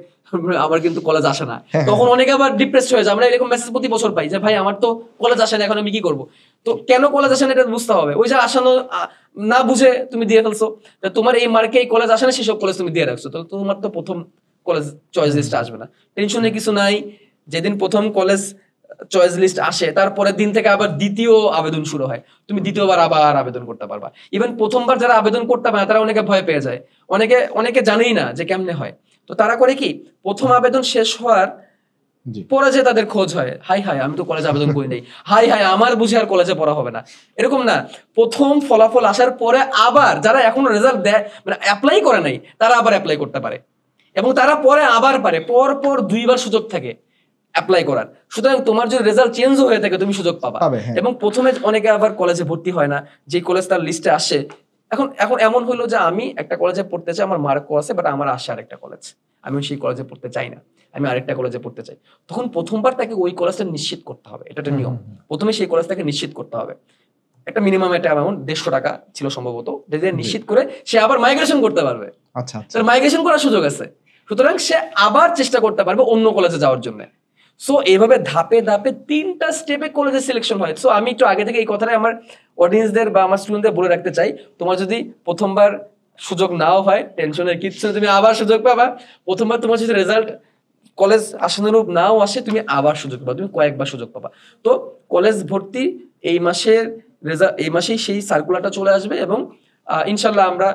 আবার কিন্তু কলেজ আসে না, তখন অনেকে আবার ডিপ্রেসড হয়ে যায়। আমরা এরকম মেসেজ প্রতি বছর পাই যে ভাই আমার তো কলেজ আসে না, এখন আমি কি করবো? তো কেন কলেজ আসে না এটা বুঝতে হবে। ওই যে আসানো না বুঝে তুমি দিয়ে ফেলছো, তোমার এই মার্কে এই কলেজ আসে না, সেসব কলেজ তুমি দিয়ে রাখছো, তো তোমার তো প্রথম কলেজ চয়েস লিস্ট আসবে না। টেনশনের কিছু নাই, যেদিন প্রথম কলেজ চয়েস লিস্ট আসে তারপরের দিন থেকে আবার দ্বিতীয় আবেদন শুরু হয়, তুমি দ্বিতীয়বার আবার আবেদন করতে পারবা। ইভেন প্রথমবার যারা আবেদন করতে পারে তারা অনেকে ভয় পেয়ে যায়, অনেকে জানেই না যে কেমনে হয়। তো তারা করে কি, প্রথম আবেদন শেষ হওয়ার পরে যে তাদের খোঁজ হয়, হাই আমি তো কলেজে আবেদন করি নাই, হাই আমার বুঝে আর কলেজে পড়া হবে না, এরকম না। প্রথম ফলাফল আসার পরে আবার যারা এখনো রেজাল্ট দেয় মানে অ্যাপ্লাই করে নাই, তারা আবার অ্যাপ্লাই করতে পারে, এবং তারা পরে আবার পারে, পর 2বার সুযোগ থাকে অ্যাপ্লাই করার। সুতরাং তোমার যদি রেজাল্ট চেঞ্জ হয়ে থাকে তুমি সুযোগ পাবা। এবং প্রথমে অনেকে আবার কলেজে ভর্তি হয় না, যে কলেজ তার লিস্টে আসে। এখন এমন হলো যে আমি একটা কলেজে পড়তে চাই, আমার মার্কও আছে, বাট আমার আসে আরেকটা কলেজ, আমি সেই কলেজে পড়তে চাই না, আমি আরেকটা কলেজে পড়তে চাই। তখন প্রথমবার তাকে ওই কলেজটা নিশ্চিত করতে হবে, এটা একটা নিয়ম। প্রথমে সেই কলেজটাকে নিশ্চিত করতে হবে, একটা মিনিমাম একটা অ্যামাউন্ট 150 টাকা ছিল সম্ভবত, নিশ্চিত করে সে আবার মাইগ্রেশন করতে পারবে। আচ্ছা, মাইগ্রেশন করার সুযোগ আছে, সুতরাং সে আবার চেষ্টা করতে পারবে অন্য কলেজে যাওয়ার জন্য। সো এইভাবে ধাপে 3টা স্টেপে কলেজে সিলেকশন হয়। সো আমি একটু আগে থেকে এই কথাটা আমার অডিয়েন্সদের বা আমার স্টুডেন্টদের বলে রাখতে চাই, তোমার যদি প্রথমবার সুযোগ নাও হয় টেনশনের কিচ্ছু নেই, তুমি আবার সুযোগ পাবা। প্রথমবার তোমার যদি রেজাল্ট কলেজ আসানুরূপ নাও আসে, তুমি আবার সুযোগ পাবা, তুমি কয়েকবার সুযোগ পাবা। তো কলেজ ভর্তি এই মাসেই সেই সার্কুলারটা চলে আসবে, এবং ইনশাল্লাহ আমরা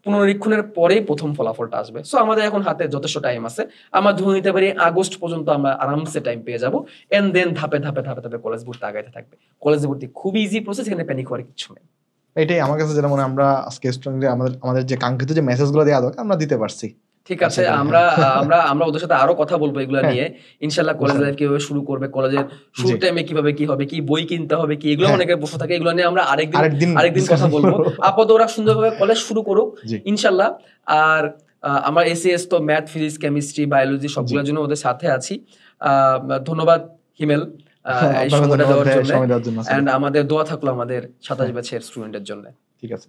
পুনরীক্ষণের পরেই প্রথম ফলাফলটা আসবে। সো আমাদের এখন হাতে যথেষ্ট টাইম আছে, আমরা ধরে নিতে পারি আগস্ট পর্যন্ত আমরা আরামসে টাইম পেয়ে যাবো। এন্ড দেন ধাপে কলেজ ভর্তি আগাইতে থাকবে। কলেজ ভর্তি খুব ইজি প্রসেস, এখানে প্যানিক হওয়ার কিছু নেই। এটাই আমার কাছে যেটা মনে হয়, আমরা আজকে আমাদের যে কাঙ্ক্ষিত যে মেসেজগুলো দেওয়া দরকার আমরা দিতে পারছি। ঠিক আছে, আমরা ওদের সাথে আরো কথা বলবো এগুলো নিয়ে ইনশাল্লাহ। কলেজ লাইফ কিভাবে শুরু করবে, কলেজের শুরু টাইমে কিভাবে কি হবে, কি বই কিনতে হবে, কি এগুলো অনেকের প্রশ্ন থাকে, এগুলো নিয়ে আমরা আরেকদিন কথা বলবো। আপাতত ওরা সুন্দরভাবে কলেজ শুরু করুক ইনশাল্লাহ। আর আমার এসএস তো ম্যাথ, ফিজিক্স, কেমিস্ট্রি, বায়োলজি সবগুলোর জন্য ওদের সাথে আছি। ধন্যবাদ হিমেল এই সময়টা দেওয়ার জন্য, এন্ড আমাদের দোয়া থাকলো আমাদের 27 ব্যাচের স্টুডেন্টের জন্য। ঠিক আছে।